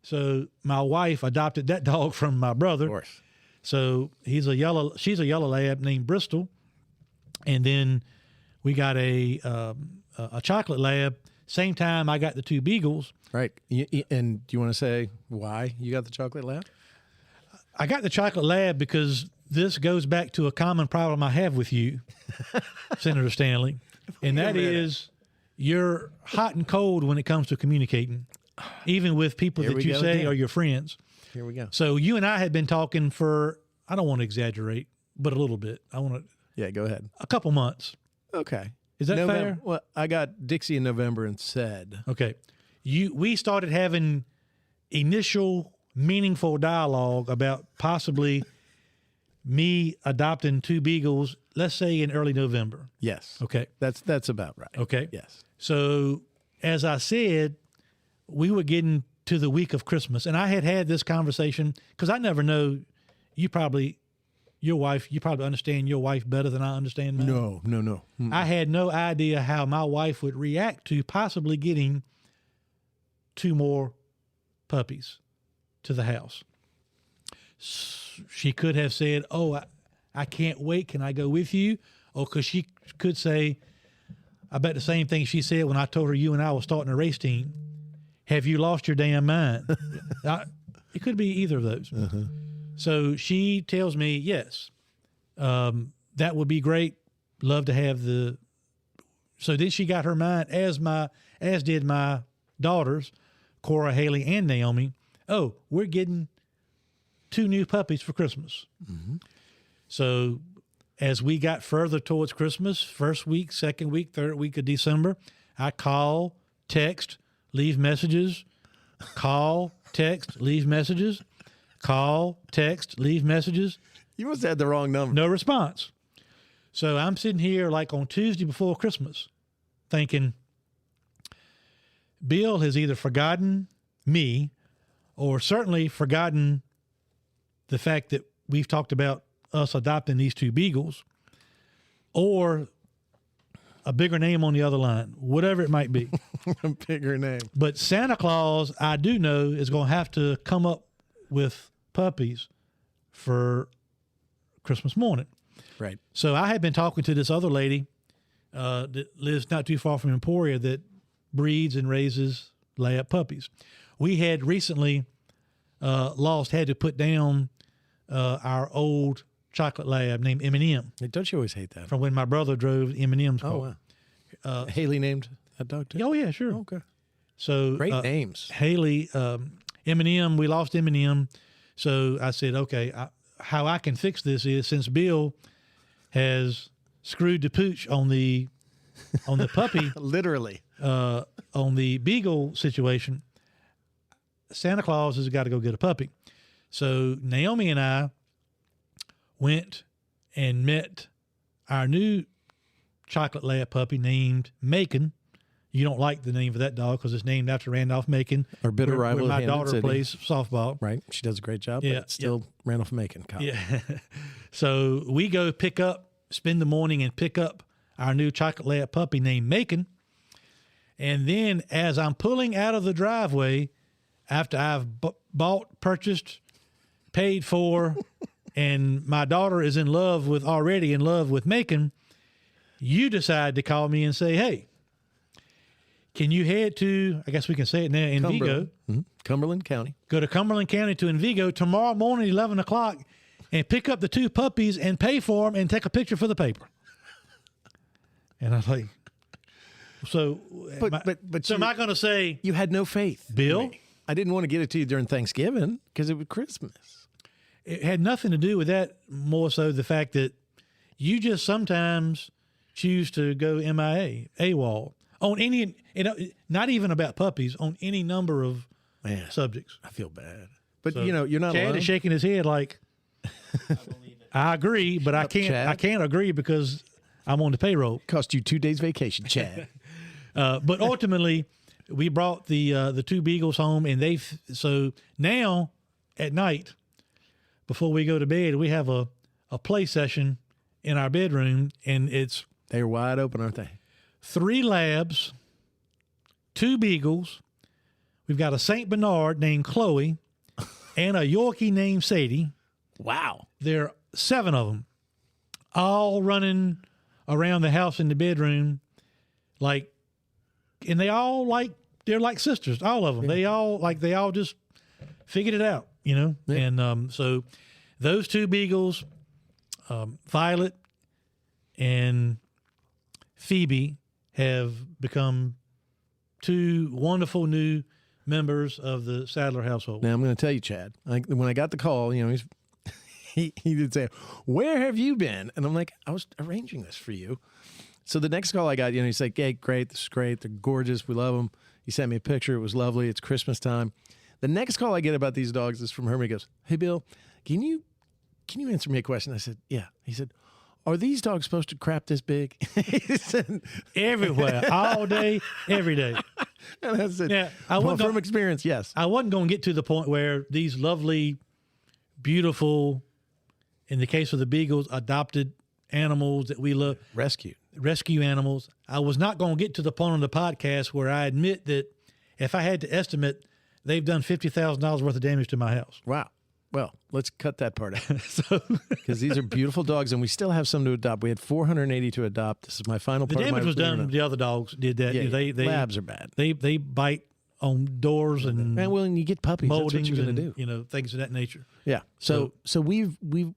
So my wife adopted that dog from my brother. Of course. So she's a yellow lab named Bristol. And then we got a chocolate lab. Same time I got the 2 beagles. Right. And do you want to say why you got the chocolate lab? I got the chocolate lab because this goes back to a common problem I have with you, Senator Stanley. And that is you're hot and cold when it comes to communicating, even with people that you say are your friends. Here we go. So you and I had been talking for, I don't want to exaggerate, but a little bit. Yeah, go ahead. A couple months. Okay. Is that fair? Well, I got Dixie in November and said. Okay. We started having initial meaningful dialogue about possibly me adopting 2 beagles, let's say in early November. Yes. Okay. That's about right. Okay. Yes. So as I said, we were getting to the week of Christmas, and I had this conversation because I never know. You probably understand your wife better than I understand mine. No. Mm-mm. I had no idea how my wife would react to possibly getting 2 more puppies to the house. She could have said, oh, I can't wait. Can I go with you? Or because she could say, I bet the same thing she said when I told her you and I were starting a race team. Have you lost your damn mind? It could be either of those. Uh-huh. So she tells me, yes, that would be great. Love to have the. So then she got her mind, as did my daughters, Cora, Haley, and Naomi. Oh, we're getting 2 new puppies for Christmas. Mm-hmm. So as we got further towards Christmas, first week, second week, third week of December, I call, text, leave messages, call, text, leave messages, call, text, leave messages. You must have had the wrong number. No response. So I'm sitting here like on Tuesday before Christmas thinking, Bill has either forgotten me or certainly forgotten the fact that we've talked about us adopting these 2 beagles, or a bigger name on the other line, whatever it might be. A bigger name. But Santa Claus, I do know, is going to have to come up with puppies for Christmas morning. Right. So I had been talking to this other lady that lives not too far from Emporia that breeds and raises lab puppies. We had recently had to put down our old chocolate lab named M&M. Don't you always hate that? From when my brother drove M&M's car. Oh, wow. Haley named that dog too? Oh, yeah, sure. Okay. So Great names. Haley, M&M, we lost M&M. So I said, okay, how I can fix this is since Bill has screwed the pooch on the puppy, literally, on the beagle situation, Santa Claus has got to go get a puppy. So Naomi and I went and met our new chocolate lab puppy named Macon. You don't like the name of that dog because it's named after Randolph Macon. Our bitter rival. Where my Hampton daughter City. plays softball. Right. She does a great job, Yeah, but it's still Randolph Macon. Yeah. So we go spend the morning and pick up our new chocolate lab puppy named Macon. And then as I'm pulling out of the driveway, after I've purchased, paid for, and my daughter is already in love with Macon, you decide to call me and say, hey, can you head to, I guess we can say it now, Envigo. Cumberland County. Go to Cumberland County to Envigo tomorrow morning, 11 o'clock, and pick up the 2 puppies and pay for them and take a picture for the paper. And I was like, so am I going to say, You had no faith, Bill? I didn't want to get it to you during Thanksgiving because it was Christmas. It had nothing to do with that, more so the fact that you just sometimes choose to go MIA, AWOL, on any, not even about puppies, on any number of subjects. I feel bad. But, So you're not Chad alone. is shaking his head like, I agree, but I can't agree because I'm on the payroll. Cost you 2 days vacation, Chad. But ultimately, we brought the 2 beagles home, and so now at night, before we go to bed, we have a play session in our bedroom, and it's They're wide open, aren't they? 3 labs, 2 beagles. We've got a Saint Bernard named Chloe, and a Yorkie named Sadie. Wow. There are 7 of them, all running around the house in the bedroom, and they're like sisters, all of them. They all just figured it out, Yeah. And so those 2 beagles, Violet and Phoebe, have become 2 wonderful new members of the Sadler household. Now I'm going to tell you, Chad. When I got the call, he did say, "Where have you been?" And I'm like, "I was arranging this for you." So the next call I got, he's like, "Hey, great, this is great. They're gorgeous. We love them." He sent me a picture. It was lovely. It's Christmas time. The next call I get about these dogs is from Herman. He goes, "Hey, Bill, can you answer me a question?" I said, "Yeah." He said, "Are these dogs supposed to crap this big?" He said, Everywhere, all day, every day. and I said, Yeah, from experience, yes. I wasn't going to get to the point where these lovely, beautiful, in the case of the beagles, adopted animals that we love, rescue animals. I was not going to get to the point on the podcast where I admit that if I had to estimate, they've done $50,000 worth of damage to my house. Wow. Well, let's cut that part out. Because these are beautiful dogs, and we still have some to adopt. We had 480 to adopt. This is my final The part. damage was done. The other dogs did that. Yeah, They labs are bad. They bite on doors and Well, and you get puppies. That's what moldings you're going to and do. things of that nature. Yeah. So we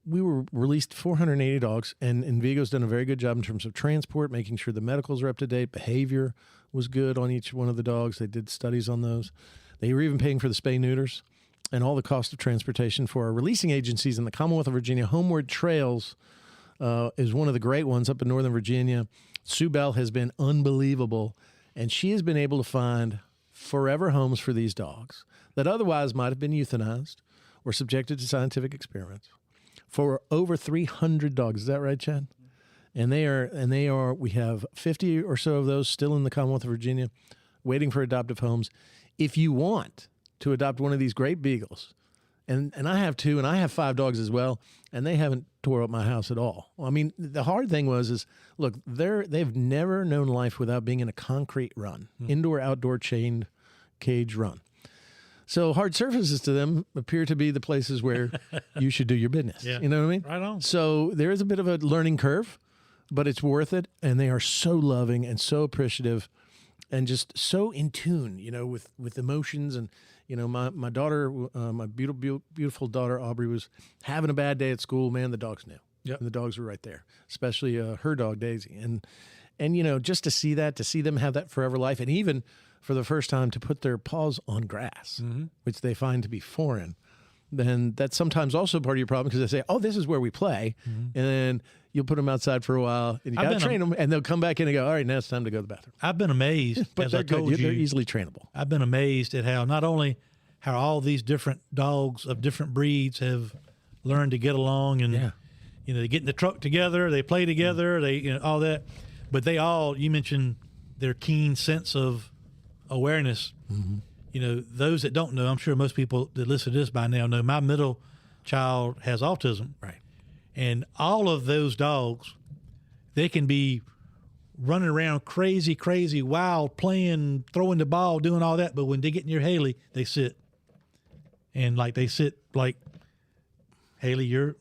were released 480 dogs, and Envigo's done a very good job in terms of transport, making sure the medicals are up to date, behavior was good on each one of the dogs. They did studies on those. They were even paying for the spay neuters and all the cost of transportation for our releasing agencies in the Commonwealth of Virginia. Homeward Trails is one of the great ones up in Northern Virginia. Sue Bell has been unbelievable, and she has been able to find forever homes for these dogs that otherwise might have been euthanized or subjected to scientific experiments for over 300 dogs. Is that right, Chad? And they are, we have 50 or so of those still in the Commonwealth of Virginia waiting for adoptive homes. If you want to adopt one of these great beagles, and I have 2, and I have 5 dogs as well, and they haven't tore up my house at all. I mean, the hard thing is look, they've never known life without being in a concrete run, indoor, outdoor, chained cage run. So hard surfaces to them appear to be the places where you should do your business. Yeah. You know what I mean? Right on. So there is a bit of a learning curve, but it's worth it, and they are so loving and so appreciative and just so in tune, with emotions. And, my daughter, my beautiful daughter, Aubrey, was having a bad day at school. Man, the dogs knew. Yep. And the dogs were right there, especially her dog, Daisy. And just to see them have that forever life, and even for the first time to put their paws on grass, which they find to be foreign, then that's sometimes also part of your problem, because they say, "Oh, this is where we play." And then you'll put them outside for a while, and you got to train them, and they'll come back in and go, "All right, now it's time to go to the bathroom." I've been amazed, But as I they're good. told you, They're easily trainable. I've been amazed at how all these different dogs of different breeds have learned to get along, and they get in the truck together, they play together, they all that. But they all, you mentioned their keen sense of awareness. Those that don't know, I'm sure most people that listen to this by now know my middle child has autism. Right. And all of those dogs, they can be running around crazy, wild, playing, throwing the ball, doing all that. But when they get near Haley, they sit. And like they sit like, Haley, you're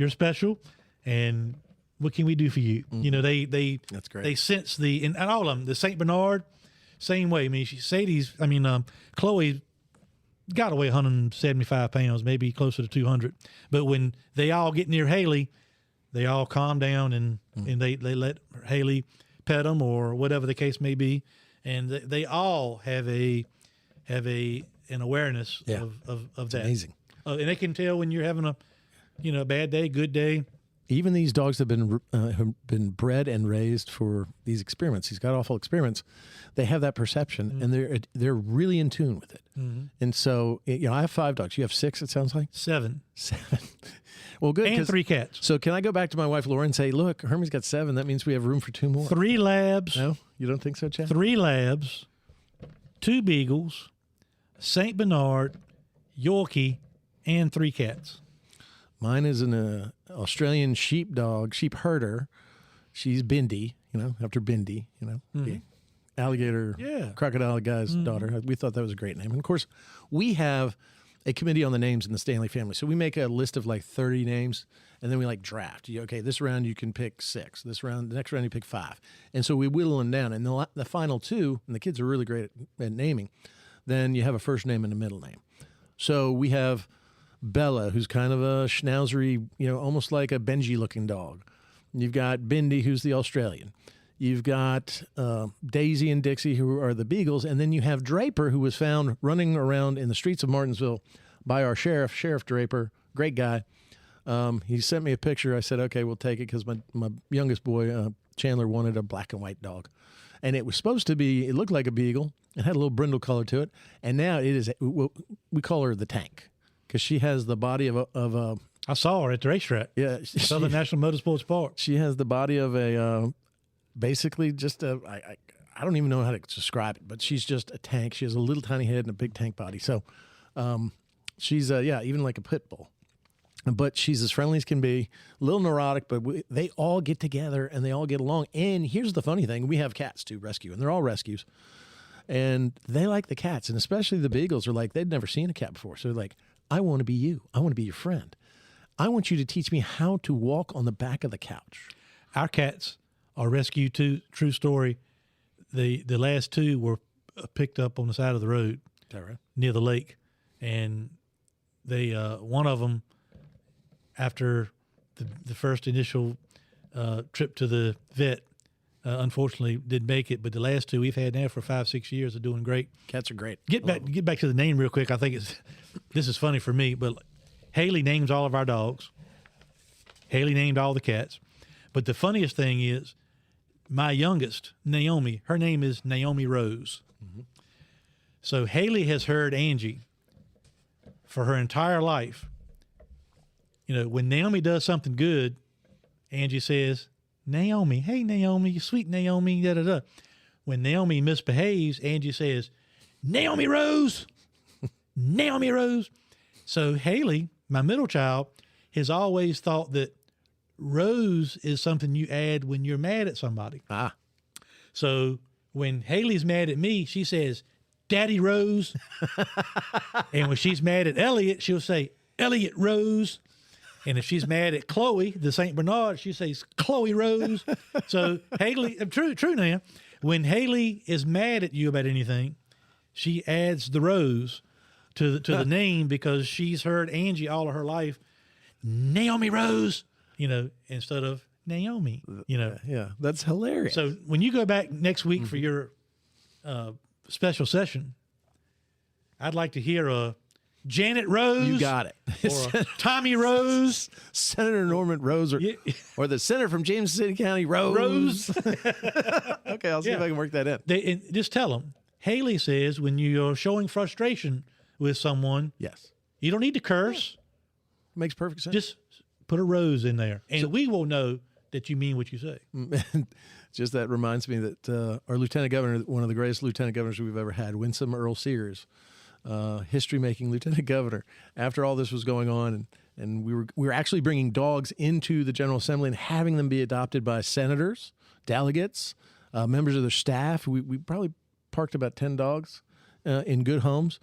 special, and what can we do for you? You know, they That's great. They sense and all of them. The Saint Bernard, same way. I mean, Chloe got to weigh 175 pounds, maybe closer to 200. But when they all get near Haley, they all calm down and they let Haley pet them or whatever the case may be, and they all have an awareness of that. Amazing. And they can tell when you're having a bad day, good day. Even these dogs have been bred and raised for these experiments, these god awful experiments. They have that perception, and they're really in tune with it. And so, I have 5 dogs. You have 6. It sounds like 7 7. Well, good. and 3 cats. So, can I go back to my wife Laura and say, "Look, Hermie's got 7. That means we have room for 2 more." 3 labs. No, you don't think so, Chad? 3 labs, 2 beagles, Saint Bernard, Yorkie, and 3 cats. Mine is an Australian sheep herder. She's Bindi, after Bindi, the alligator, crocodile guy's daughter. We thought that was a great name. And of course, we have a committee on the names in the Stanley family. So we make a list of like 30 names, and then we draft. Okay, this round you can pick 6. The next round you pick 5. And so we whittle them down. And the final 2, and the kids are really great at naming, then you have a first name and a middle name. So we have Bella, who's kind of a schnauzery, almost like a Benji-looking dog. You've got Bindi, who's the Australian. You've got Daisy and Dixie, who are the Beagles. And then you have Draper, who was found running around in the streets of Martinsville by our Sheriff Draper, great guy. He sent me a picture. I said, okay, we'll take it because my youngest boy, Chandler, wanted a black and white dog. And it was supposed to be, it looked like a Beagle. It had a little brindle color to it. And now it is, we call her the Tank because she has the body of a I saw her at the racetrack. Yeah. Southern National Motorsports Park. She has the body of a, basically just a, I don't even know how to describe it, but she's just a tank. She has a little tiny head and a big tank body. So she's, even like a pit bull. But she's as friendly as can be, a little neurotic, but they all get together and they all get along. And here's the funny thing. We have cats to rescue, and they're all rescues. And they like the cats, and especially the Beagles are like, they'd never seen a cat before. So they're like, I want to be you. I want to be your friend. I want you to teach me how to walk on the back of the couch. Our cats are rescued too. True story. The last 2 were picked up on the side of the road. Is that right? Near the lake. And they one of them, after the first initial trip to the vet, unfortunately didn't make it. But the last 2 we've had now for 5-6 years are doing great. Cats are great. Get back to the name real quick. I think this is funny for me, but Haley names all of our dogs. Haley named all the cats. But the funniest thing is my youngest, Naomi, her name is Naomi Rose. Mm-hmm. So Haley has heard Angie for her entire life. When Naomi does something good, Angie says, Naomi, hey, Naomi, you sweet Naomi, da-da-da. When Naomi misbehaves, Angie says, Naomi Rose, Naomi Rose. So Haley, my middle child, has always thought that Rose is something you add when you're mad at somebody. Ah. So when Haley's mad at me, she says, Daddy Rose. And when she's mad at Elliot, she'll say, Elliot Rose. And if she's mad at Chloe, the Saint Bernard, she says, Chloe Rose. So Haley, true now, when Haley is mad at you about anything, she adds the Rose to the name because she's heard Angie all of her life, Naomi Rose, instead of Naomi, Yeah, that's hilarious. So when you go back next week for your special session, I'd like to hear a Janet Rose. You got it. Or a Tommy Rose. Senator Norman Rose or the senator from James City County, Rose. Okay, I'll see if I can work that in. And just tell them, Haley says when you're showing frustration with someone, Yes. you don't need to curse. Makes perfect sense. Just put a rose in there, and we will know that you mean what you say. Just that reminds me that our lieutenant governor, one of the greatest lieutenant governors we've ever had, Winsome Earl Sears, history-making lieutenant governor, after all this was going on, and we were actually bringing dogs into the General Assembly and having them be adopted by senators, delegates, members of their staff. We probably parked about 10 dogs in good homes.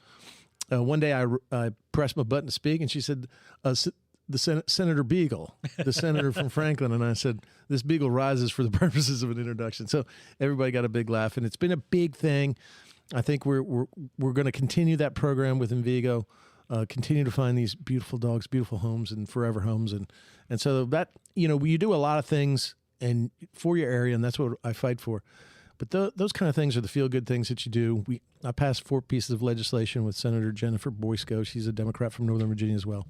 One day I pressed my button to speak, and she said, Senator Beagle, the senator from Franklin. And I said, this Beagle rises for the purposes of an introduction. So everybody got a big laugh, and it's been a big thing. I think we're going to continue that program with Envigo, continue to find these beautiful dogs, beautiful homes, and forever homes. And so that, you do a lot of things and for your area, and that's what I fight for. But those kind of things are the feel-good things that you do. I passed 4 pieces of legislation with Senator Jennifer Boysko. She's a Democrat from Northern Virginia as well.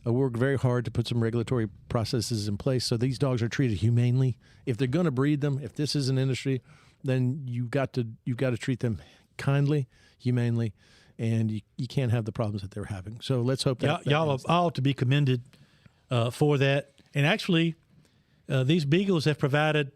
We work very hard to put some regulatory processes in place so these dogs are treated humanely. If they're going to breed them, if this is an industry, then you've got to treat them kindly, humanely, and you can't have the problems that they're having. So let's hope that y'all are all to be commended for that. And actually, these Beagles have provided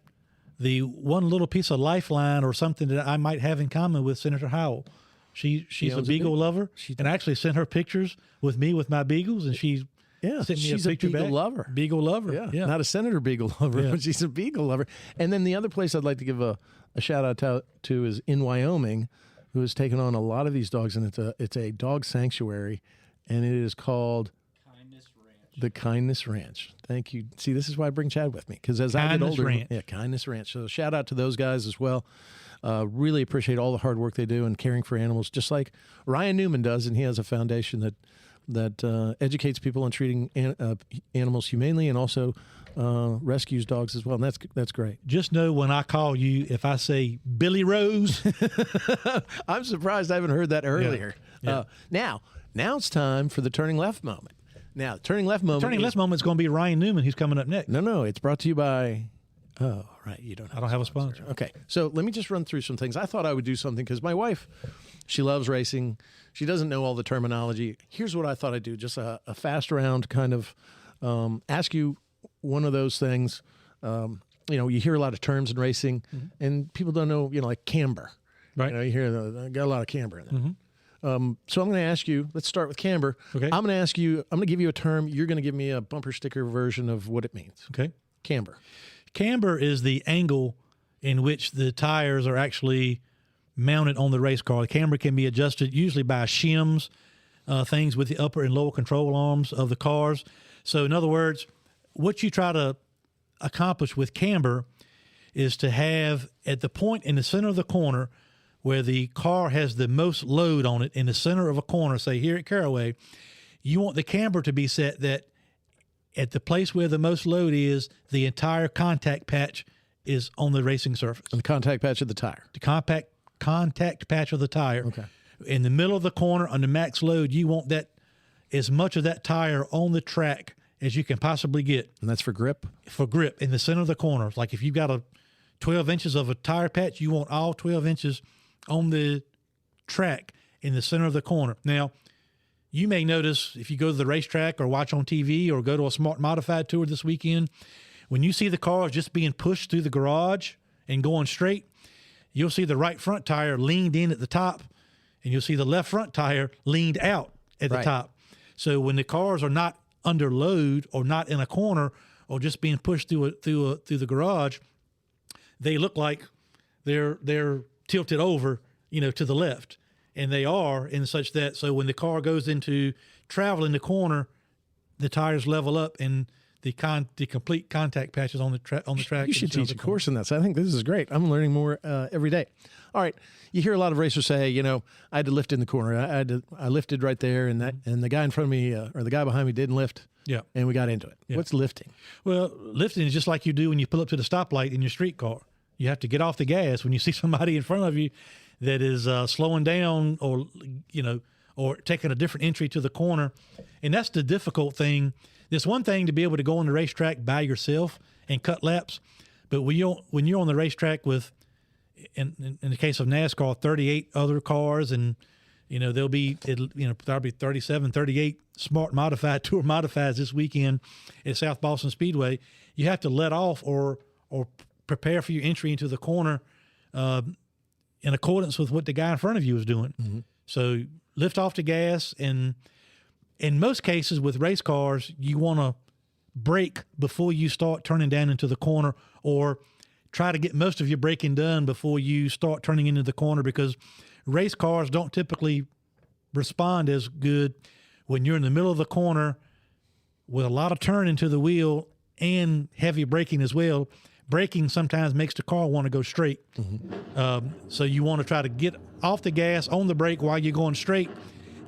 the one little piece of lifeline or something that I might have in common with Senator Howell. She's a Beagle lover, and I actually sent her pictures with me with my Beagles, and she sent me she's a picture Beagle back. lover. Beagle lover, yeah. Not a Senator Beagle lover, but she's a Beagle lover. And then the other place I'd like to give a shout out to is in Wyoming, who has taken on a lot of these dogs, and it's a dog sanctuary, and it is called the Kindness Ranch. Thank you. See, this is why I bring Chad with me, because as I get older, Kindness Ranch. So shout out to those guys as well. Really appreciate all the hard work they do in caring for animals, just like Ryan Newman does, and he has a foundation that educates people on treating animals humanely and also rescues dogs as well, and that's great. Just know when I call you, if I say Billy Rose, I'm surprised I haven't heard that earlier. Yeah. Now it's time for the Turning Left moment. Now, Turning Left moment. Turning Left moment is going to be Ryan Newman. He's coming up next. No, it's brought to you by. Oh, right. I don't have a sponsor. Okay. So let me just run through some things. I thought I would do something because my wife, she loves racing. She doesn't know all the terminology. Here's what I thought I'd do. Just a fast round kind of ask you one of those things. You hear a lot of terms in racing and people don't know, like camber. Right. You hear got a lot of camber in there. So I'm going to ask you, let's start with camber. Okay. I'm going to give you a term. You're going to give me a bumper sticker version of what it means. Okay. Camber. Camber is the angle in which the tires are actually mounted on the race car. The camber can be adjusted usually by shims, things with the upper and lower control arms of the cars. So in other words, what you try to accomplish with camber is to have at the point in the center of the corner where the car has the most load on it, in the center of a corner, say here at Caraway, you want the camber to be set that at the place where the most load is, the entire contact patch is on the racing surface. And the contact patch of the tire. The contact patch of the tire. Okay. In the middle of the corner on the max load, you want that as much of that tire on the track as you can possibly get. And that's for grip? For grip in the center of the corner. Like if you've got 12 inches of a tire patch, you want all 12 inches on the track in the center of the corner. Now, you may notice if you go to the racetrack or watch on TV or go to a Smart Modified tour this weekend, when you see the cars just being pushed through the garage and going straight, you'll see the right front tire leaned in at the top, and you'll see the left front tire leaned out at the top. So when the cars are not under load or not in a corner or just being pushed through the garage, they look like they're tilted over, to the left. And they are in such that, so when the car goes into travel in the corner, the tires level up and the complete contact patches on the track. You should teach a course in that. So I think this is great. I'm learning more every day. All right. You hear a lot of racers say, I had to lift in the corner. I lifted right there, and the guy in front of me or the guy behind me didn't lift. Yeah. And we got into it. Yeah. What's lifting? Well, lifting is just like you do when you pull up to the stoplight in your street car. You have to get off the gas when you see somebody in front of you that is slowing down or taking a different entry to the corner. And that's the difficult thing. There's one thing to be able to go on the racetrack by yourself and cut laps, but when you're on the racetrack with, in the case of NASCAR, 38 other cars, and there'll be 37, 38 Smart Modified Tour Modifieds this weekend at South Boston Speedway. You have to let off or prepare for your entry into the corner in accordance with what the guy in front of you is doing. Mm-hmm. So lift off the gas, and in most cases with race cars, you want to brake before you start turning down into the corner, or try to get most of your braking done before you start turning into the corner, because race cars don't typically respond as good when you're in the middle of the corner with a lot of turn into the wheel and heavy braking as well. Braking sometimes makes the car want to go straight. So you want to try to get off the gas, on the brake while you're going straight,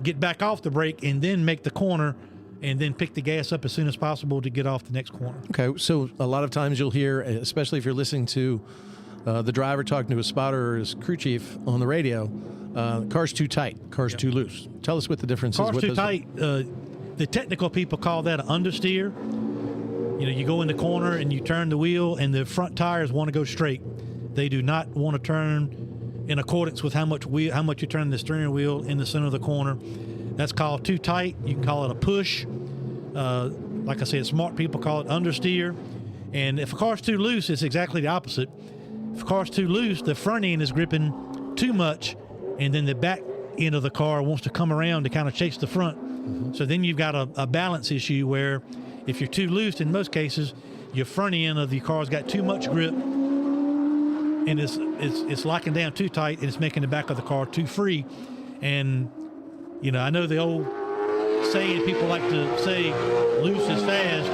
get back off the brake, and then make the corner, and then pick the gas up as soon as possible to get off the next corner. Okay, so a lot of times you'll hear, especially if you're listening to the driver talking to his spotter or his crew chief on the radio, car's too tight, car's too loose. Tell us what the difference is. Car's with too tight. The technical people call that an understeer. You know, you go in the corner and you turn the wheel, and the front tires want to go straight. They do not want to turn in accordance with how much you turn the steering wheel in the center of the corner. That's called too tight. You can call it a push. Like I said, smart people call it understeer. And if a car's too loose, it's exactly the opposite. If a car's too loose, the front end is gripping too much, and then the back end of the car wants to come around to kind of chase the front. So then you've got a balance issue where if you're too loose, in most cases, your front end of the car's got too much grip, and it's locking down too tight, and it's making the back of the car too free. And you know, I know the old saying people like to say, "Loose is fast,"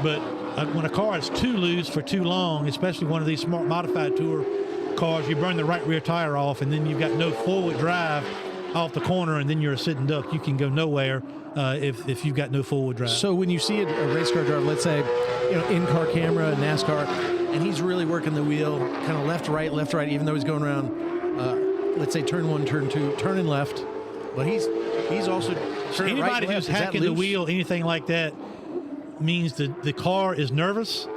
but when a car is too loose for too long, especially one of these smart modified tour cars, you burn the right rear tire off, and then you've got no forward drive off the corner, and then you're a sitting duck. You can go nowhere if you've got no forward drive. So when you see a race car driver, let's say, you know, in-car camera, NASCAR, and he's really working the wheel, kind of left, right, even though he's going around, let's say turn 1, turn 2, turning left, but he's also turning right, anybody who's hacking the wheel, anything like that, means that the car is nervous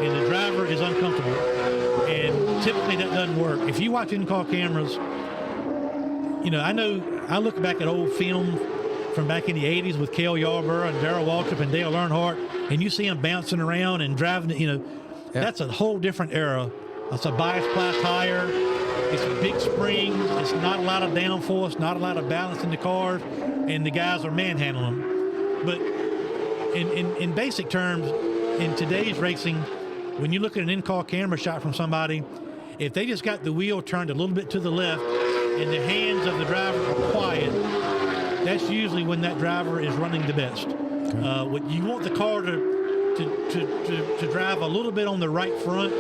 and the driver is uncomfortable. And typically that doesn't work. If you watch in-car cameras, you know, I look back at old film from back in the 80s with Cale Yarborough and Darrell Waltrip and Dale Earnhardt, and you see them bouncing around and driving, you know, that's a whole different era. It's a bias ply tire. It's a big spring. It's not a lot of downforce, not a lot of balance in the cars, and the guys are manhandling them. But in basic terms, in today's racing, when you look at an in-car camera shot from somebody, if they just got the wheel turned a little bit to the left and the hands of the driver are quiet, that's usually when that driver is running the best. What you want the car to drive a little bit on the right front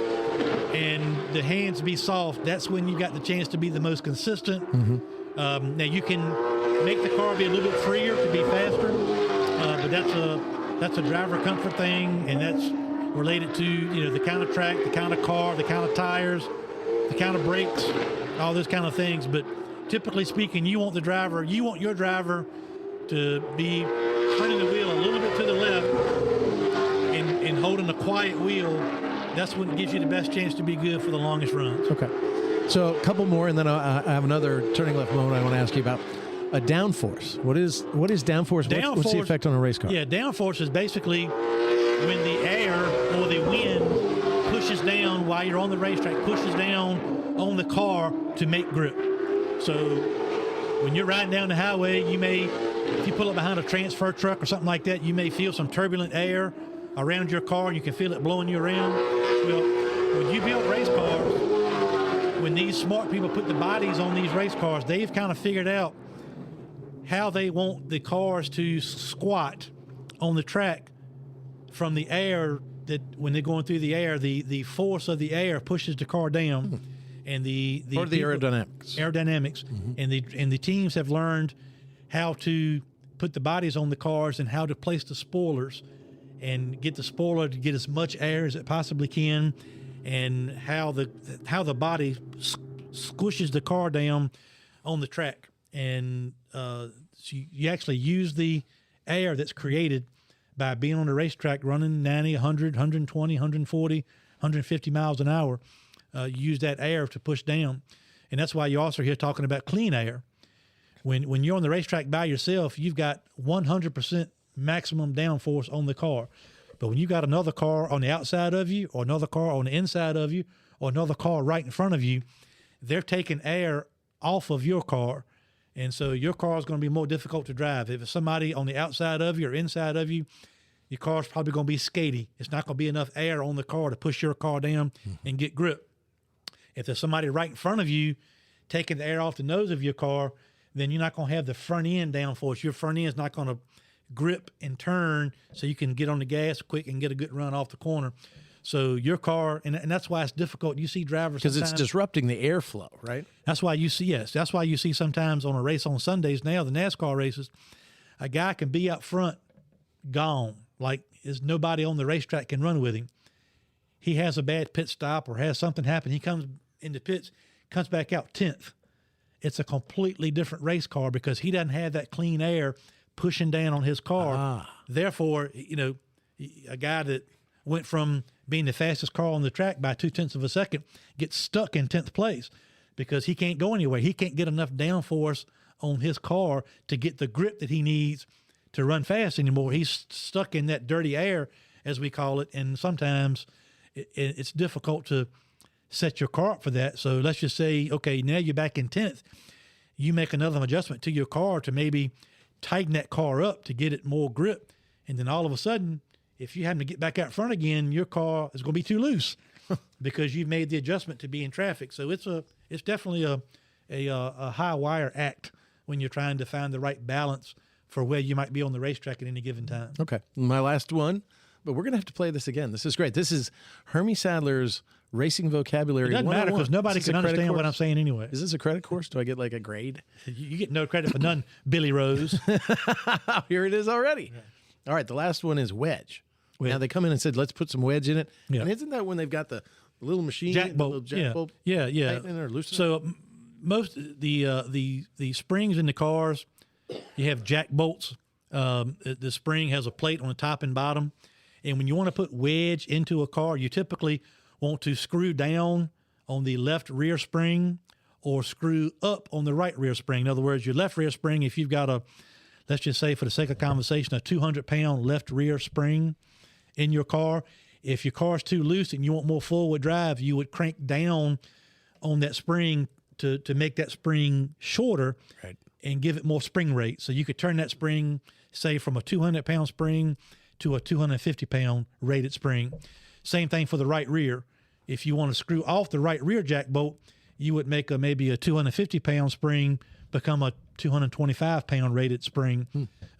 and the hands be soft, that's when you got the chance to be the most consistent. Now you can make the car be a little bit freer to be faster, but that's a driver comfort thing, and that's related to, you know, the kind of track, the kind of car, the kind of tires, the kind of brakes, all those kind of things. But typically speaking, you want your driver to be turning the wheel a little bit to the left and holding a quiet wheel. That's what gives you the best chance to be good for the longest runs. Okay. So a couple more, and then I have another turning left moment I want to ask you about. Downforce. What is downforce? What's the effect on a race car? Yeah, downforce is basically when the air or the wind pushes down while you're on the racetrack, pushes down on the car to make grip. So when you're riding down the highway, if you pull up behind a transfer truck or something like that, you may feel some turbulent air around your car, and you can feel it blowing you around. Well, when you build race cars, when these smart people put the bodies on these race cars, they've kind of figured out how they want the cars to squat on the track from the air, that when they're going through the air, the force of the air pushes the car down. And the aerodynamics. And the teams have learned how to put the bodies on the cars and how to place the spoilers and get the spoiler to get as much air as it possibly can, and how the body squishes the car down on the track. And so you actually use the air that's created by being on the racetrack running 90, 100, 120, 140, 150 miles an hour. Use that air to push down. And that's why you also hear talking about clean air. When you're on the racetrack by yourself, you've got 100% maximum downforce on the car. But when you got another car on the outside of you, or another car on the inside of you, or another car right in front of you, they're taking air off of your car, And so your car is going to be more difficult to drive. If it's somebody on the outside of you or inside of you, your car's probably going to be skatey. It's not going to be enough air on the car to push your car down and get grip. If there's somebody right in front of you taking the air off the nose of your car, then you're not going to have the front end downforce. Your front end is not going to grip and turn so you can get on the gas quick and get a good run off the corner. So your car, and that's why it's difficult. You see drivers Because it's sometimes- disrupting the airflow, right? That's why you see, yes, that's why you see sometimes on a race on Sundays now, the NASCAR races, a guy can be up front, gone, like there's nobody on the racetrack can run with him. He has a bad pit stop or has something happen. He comes in the pits, comes back out 10th. It's a completely different race car because he doesn't have that clean air pushing down on his car. Therefore, you know, a guy that went from being the fastest car on the track by 0.2 of a second gets stuck in 10th place because he can't go anywhere. He can't get enough downforce on his car to get the grip that he needs to run fast anymore. He's stuck in that dirty air, as we call it, and sometimes it's difficult to set your car up for that. So let's just say, okay, now you're back in 10th. You make another adjustment to your car to maybe tighten that car up to get it more grip. And then all of a sudden, if you happen to get back out front again, your car is going to be too loose because you've made the adjustment to be in traffic. So it's definitely a high wire act when you're trying to find the right balance for where you might be on the racetrack at any given time. Okay. My last one, but we're going to have to play this again. This is great. This is Hermie Sadler's Racing Vocabulary. It doesn't matter because 101. nobody Is this can a credit understand what course? I'm saying anyway. Is this a credit course? Do I get like a grade? You get no credit for none, Billy Rose. Here it is already. All right. The last one is wedge. Now they come in and said, let's put some wedge in it. Yeah. And isn't that when they've got the little machine? Jack the bolt. little jack bolt Yeah. tightening or loosening? So most the springs in the cars, you have jack bolts. The spring has a plate on the top and bottom, and when you want to put wedge into a car, you typically want to screw down on the left rear spring or screw up on the right rear spring. In other words, your left rear spring, if you've got let's just say for the sake of conversation, a 200-pound left rear spring in your car, if your car's too loose and you want more forward drive, you would crank down on that spring to make that spring shorter, Right. and give it more spring rate. So you could turn that spring, say, from a 200-pound spring to a 250-pound rated spring. Same thing for the right rear. If you want to screw off the right rear jack bolt, you would make maybe a 250-pound spring become a 225-pound rated spring.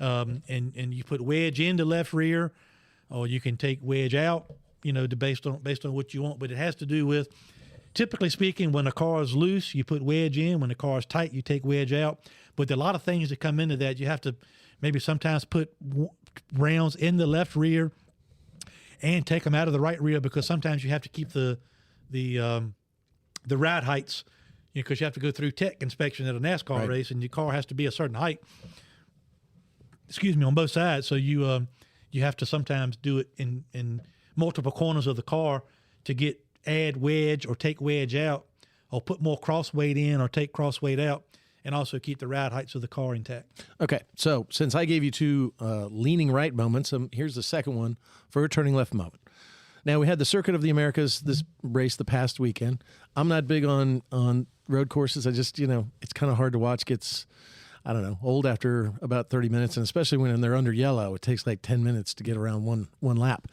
And you put wedge in the left rear, or you can take wedge out, based on what you want. But it has to do with, typically speaking, when a car is loose, you put wedge in. When the car is tight, you take wedge out. But there are a lot of things that come into that. You have to maybe sometimes put rounds in the left rear and take them out of the right rear, because sometimes you have to keep the ride heights, because you have to go through tech inspection at a NASCAR race, and your car has to be a certain height. On both sides. So you have to sometimes do it in multiple corners of the car to add wedge or take wedge out, or put more cross weight in or take cross weight out, and also keep the ride heights of the car intact. Okay, so since I gave you two leaning right moments, here's the second one for a turning left moment. Now, we had the Circuit of the Americas, this race the past weekend. I'm not big on road courses. I just, it's kind of hard to watch. Gets, I don't know, old after about 30 minutes, and especially when they're under yellow, it takes like 10 minutes to get around one lap.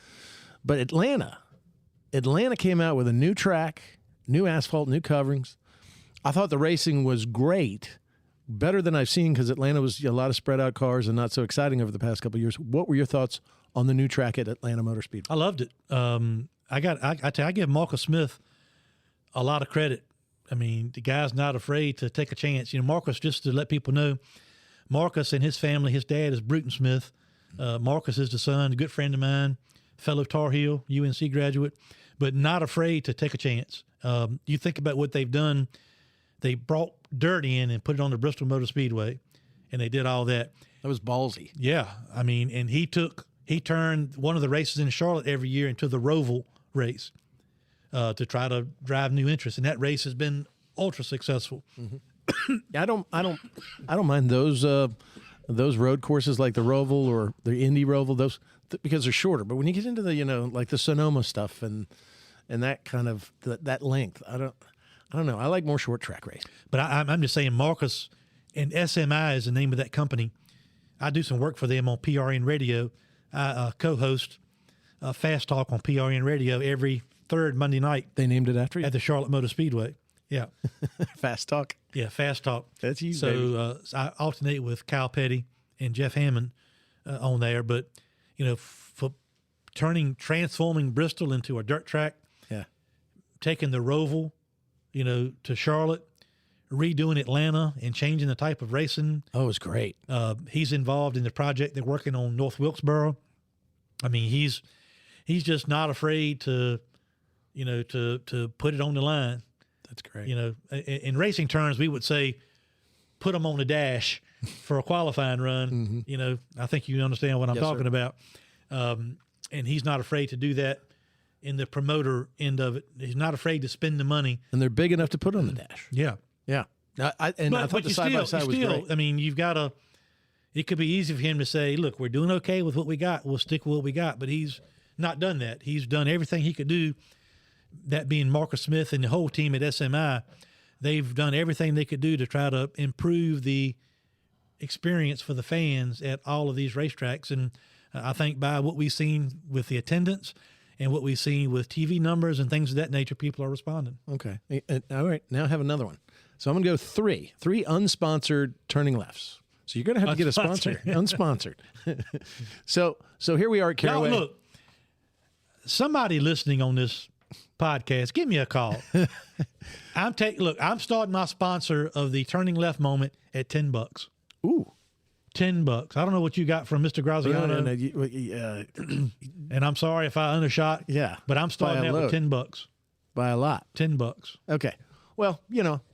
But Atlanta came out with a new track, new asphalt, new coverings. I thought the racing was great, better than I've seen, because Atlanta was a lot of spread out cars and not so exciting over the past couple of years. What were your thoughts on the new track at Atlanta Motor Speedway? I loved it. I give Marcus Smith a lot of credit. I mean, the guy's not afraid to take a chance. Marcus, just to let people know, Marcus and his family, his dad is Bruton Smith. Marcus is the son, a good friend of mine, fellow Tar Heel, UNC graduate, but not afraid to take a chance. You think about what they've done. They brought dirt in and put it on the Bristol Motor Speedway, and they did all that. That was ballsy. Yeah. I mean, and he turned one of the races in Charlotte every year into the Roval race to try to drive new interest. And that race has been ultra successful. Mm-hmm. I don't mind those road courses like the Roval or the Indy Roval, because they're shorter. But when you get into the, like the Sonoma stuff and that kind of that length, I don't know. I like more short track race. But I'm just saying, Marcus And SMI is the name of that company. I do some work for them on PRN Radio. I co-host Fast Talk on PRN Radio every third Monday night They named it after you. at the Charlotte Motor Speedway. Yeah. Fast Talk. Yeah, Fast Talk. That's you, baby. So I alternate with Kyle Petty and Jeff Hammond on there. But, for transforming Bristol into a dirt track, Yeah. taking the Roval, to Charlotte, redoing Atlanta and changing the type of racing. Oh, it was great. He's involved in the project. They're working on North Wilkesboro. I mean, he's just not afraid to put it on the line. That's great. In racing terms, we would say put them on the dash for a qualifying run. I think you understand what I'm Yes, talking sir. about. And he's not afraid to do that in the promoter end of it. He's not afraid to spend the money. And they're big enough to put on the dash. Yeah. Yeah. I thought the side by side was great. I mean, you've got to. It could be easy for him to say, "Look, we're doing okay with what we got. We'll stick with what we got." But he's not done that. He's done everything he could do. That being Marcus Smith and the whole team at SMI, they've done everything they could do to try to improve the experience for the fans at all of these racetracks. And I think by what we've seen with the attendance and what we've seen with TV numbers and things of that nature, people are responding. Okay. All right. Now I have another one. So I'm going to go three unsponsored turning lefts. So you're going to have to get a sponsor. Unsponsored. So here we are at Now, Caraway. look, somebody listening on this podcast, give me a call. I'm starting my sponsor of the turning left moment at $10. Ooh. $10. I don't know what you got from Mr. Graziano, and I'm sorry if I undershot. Yeah. but I'm starting By a out with load. $10. By a lot. $10. Okay. Well,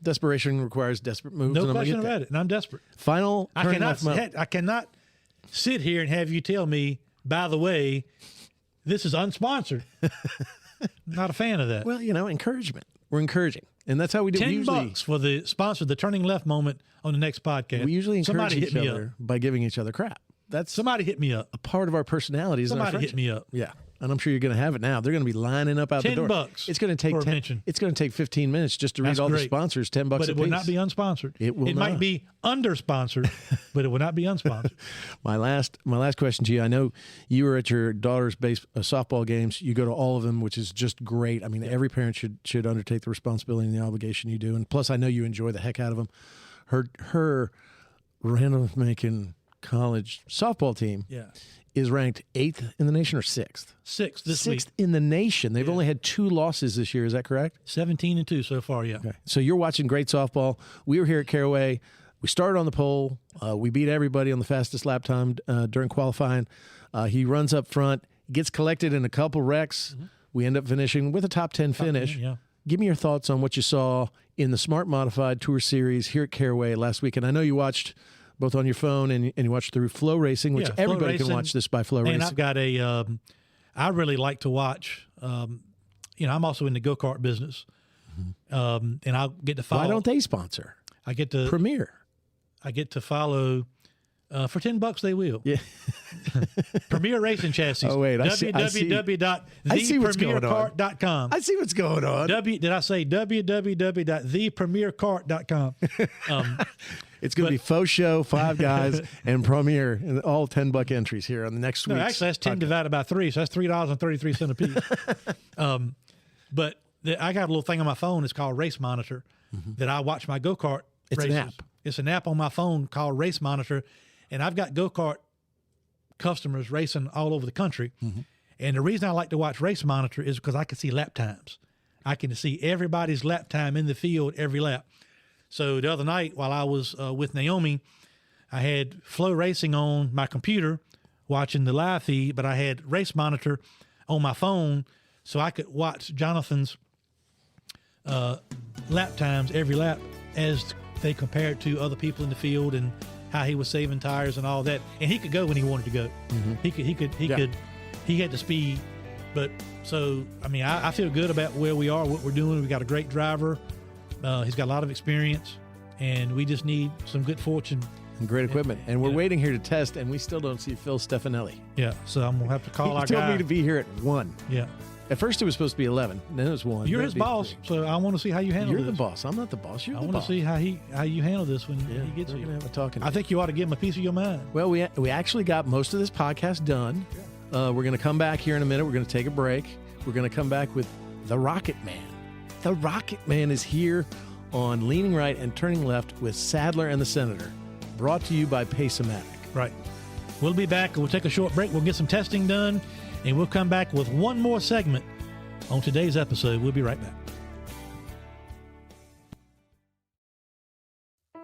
desperation requires desperate moves. No and I'm gonna question get that. about it. And I'm desperate. Final turning left moment. I cannot sit here and have you tell me, by the way, this is unsponsored. Not a fan of that. Well, encouragement. We're encouraging. And that's how we do it. $10 for the sponsor, the turning left moment on the next podcast. We usually encourage Somebody each hit me other up. by giving each other crap. That's Somebody hit me up. a part of our personalities. and our Somebody hit friendship. me up. Yeah. And I'm sure you're going to have it now. They're going to be lining up out the door. $10 It's going to take for a mention. It's going to take 15 minutes just to read That's all the great. sponsors. $10 But a it will piece. not be unsponsored. It will might not. be under-sponsored, but it will not be unsponsored. My last question to you. I know you were at your daughter's softball games. You go to all of them, which is just great. I mean, every parent should undertake the responsibility and the obligation you do. And plus, I know you enjoy the heck out of them. Her Randolph-Macon College softball team Yeah. is ranked 8th in the nation or 6th? Sixth this week. 6th in the nation. They've only had 2 losses this year. Is that correct? 17-2 so far, yeah. Okay. So you're watching great softball. We were here at Caraway. We started on the pole. We beat everybody on the fastest lap time during qualifying. He runs up front, gets collected in a couple wrecks. We end up finishing with a top 10 finish. 10, yeah. Give me your thoughts on what you saw in the Smart Modified Tour Series here at Caraway last week. And I know you watched both on your phone and you watched through Flow Racing, which Yeah, Flow everybody can Racing. watch this by Flow And Racing. I've got I really like to watch, I'm also in the go-kart business. And I'll get to follow. Why don't they sponsor? I get to Premier. follow for $10 they will. Yeah. Premier Racing Chassis. Oh, wait, I see what's going on. www.thepremiercart.com. I see what's going on. Did I say www.thepremiercart.com? It's going to be Faux Show, Five Guys, and Premier, and all $10 entries here on the next week. No, actually, that's 10 divided by 3, so that's $3.33 a piece. But I got a little thing on my phone. It's called Race Monitor that I watch my go-kart It's an races. app. It's an app on my phone called Race Monitor, and I've got go-kart customers racing all over the country. And the reason I like to watch Race Monitor is because I can see lap times. I can see everybody's lap time in the field every lap. So the other night while I was with Naomi, I had Flow Racing on my computer watching the live feed, but I had Race Monitor on my phone so I could watch Jonathan's lap times every lap as they compared to other people in the field and how he was saving tires and all that. And he could go when he wanted to go. He had the speed. But so, I mean, I feel good about where we are, what we're doing. We got a great driver. He's got a lot of experience, and we just need some good fortune. And great equipment. And we're Yeah. waiting here to test, and we still don't see Phil Stefanelli. Yeah, so I'm going to have to call He our told guy. me to be here at 1. Yeah. At first it was supposed to be 11. Then it was 1. You're then his it'd be boss, 3. so I want to see how you handle You're this. the boss. I'm not the boss. You're I the want boss. to see how you handle this when he gets we're here. gonna have a talking. I think you ought to give him a piece of your mind. Well, we actually got most of this podcast done. We're going to come back here in a minute. We're going to take a break. We're going to come back with the Rocket Man. The Rocket Man is here on Leaning Right and Turning Left with Sadler and the Senator. Brought to you by Pace-O-Matic. Right. We'll be back. We'll take a short break. We'll get some testing done, and we'll come back with one more segment on today's episode. We'll be right back.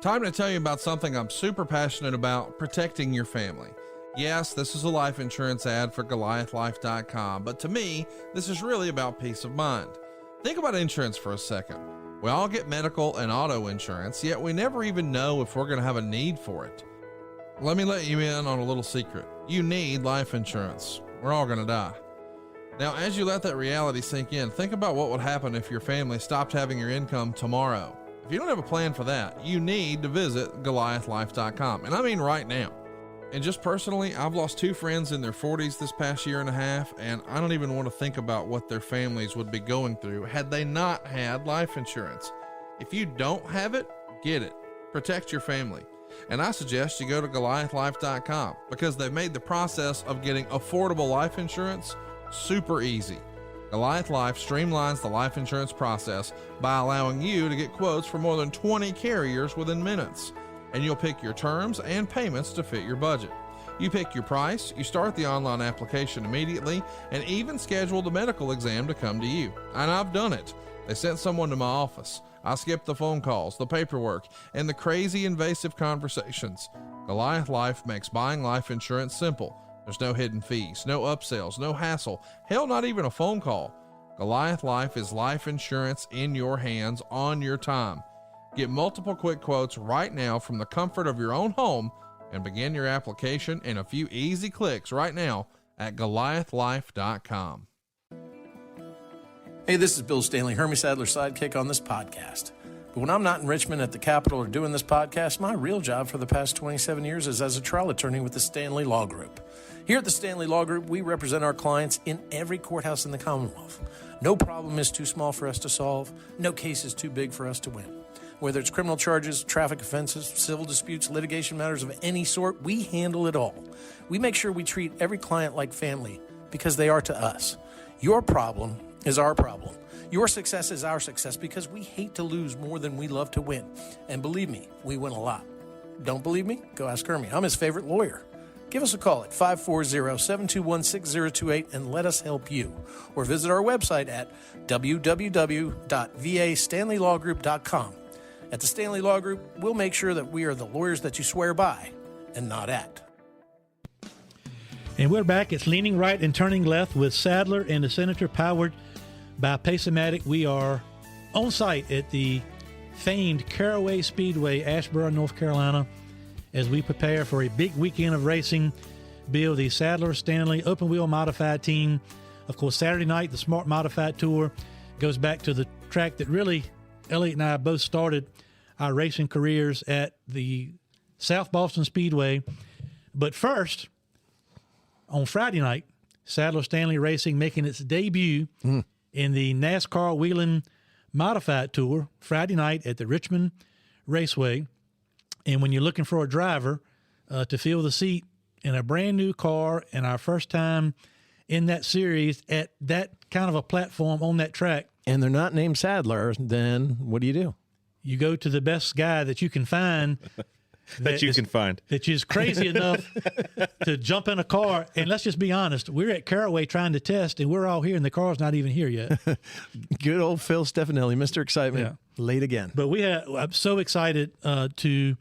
Time to tell you about something I'm super passionate about: protecting your family. Yes, this is a life insurance ad for GoliathLife.com, but to me, this is really about peace of mind. Think about insurance for a second. We all get medical and auto insurance, yet we never even know if we're going to have a need for it. Let me let you in on a little secret. You need life insurance. We're all going to die. Now, as you let that reality sink in, think about what would happen if your family stopped having your income tomorrow. If you don't have a plan for that, you need to visit GoliathLife.com, and I mean right now. And just personally, I've lost 2 friends in their 40s this past year and a half, and I don't even want to think about what their families would be going through had they not had life insurance. If you don't have it, get it. Protect your family. And I suggest you go to GoliathLife.com because they've made the process of getting affordable life insurance super easy. Goliath Life streamlines the life insurance process by allowing you to get quotes from more than 20 carriers within minutes. And you'll pick your terms and payments to fit your budget. You pick your price, you start the online application immediately, and even schedule the medical exam to come to you. And I've done it. They sent someone to my office. I skipped the phone calls, the paperwork, and the crazy invasive conversations. Goliath Life makes buying life insurance simple. There's no hidden fees, no upsells, no hassle, hell, not even a phone call. Goliath Life is life insurance in your hands on your time. Get multiple quick quotes right now from the comfort of your own home and begin your application in a few easy clicks right now at GoliathLife.com. Hey, this is Bill Stanley, Hermie Sadler's sidekick on this podcast. But when I'm not in Richmond at the Capitol or doing this podcast, my real job for the past 27 years is as a trial attorney with the Stanley Law Group. Here at the Stanley Law Group, we represent our clients in every courthouse in the Commonwealth. No problem is too small for us to solve. No case is too big for us to win. Whether it's criminal charges, traffic offenses, civil disputes, litigation matters of any sort, we handle it all. We make sure we treat every client like family because they are to us. Your problem is our problem. Your success is our success because we hate to lose more than we love to win. And believe me, we win a lot. Don't believe me? Go ask Hermie. I'm his favorite lawyer. Give us a call at 540-721-6028 and let us help you. Or visit our website at www.vastanleylawgroup.com. At the Stanley Law Group, we'll make sure that we are the lawyers that you swear by and not at. And we're back. It's Leaning Right and Turning Left with Sadler and the Senator, powered by Pace-O-Matic. We are on site at the famed Caraway Speedway, Asheboro, North Carolina, as we prepare for a big weekend of racing. Bill, the Sadler Stanley Open Wheel Modified team. Of course, Saturday night, the Smart Modified Tour goes back to the track that really Elliot and I both started our racing careers at, the South Boston Speedway. But first, on Friday night, Sadler Stanley Racing making its debut in the NASCAR Whelen Modified Tour Friday night at the Richmond Raceway. And when you're looking for a driver to fill the seat in a brand new car, and our first time in that series at that kind of a platform on that track, And they're not named Sadler, then what do? you go to the best guy that you can find that you can find. that is crazy enough to jump in a car. And let's just be honest, we're at Caraway trying to test, and we're all here, and the car's not even here yet. Good old Phil Stefanelli, Mr. Excitement, late again. But I'm so excited to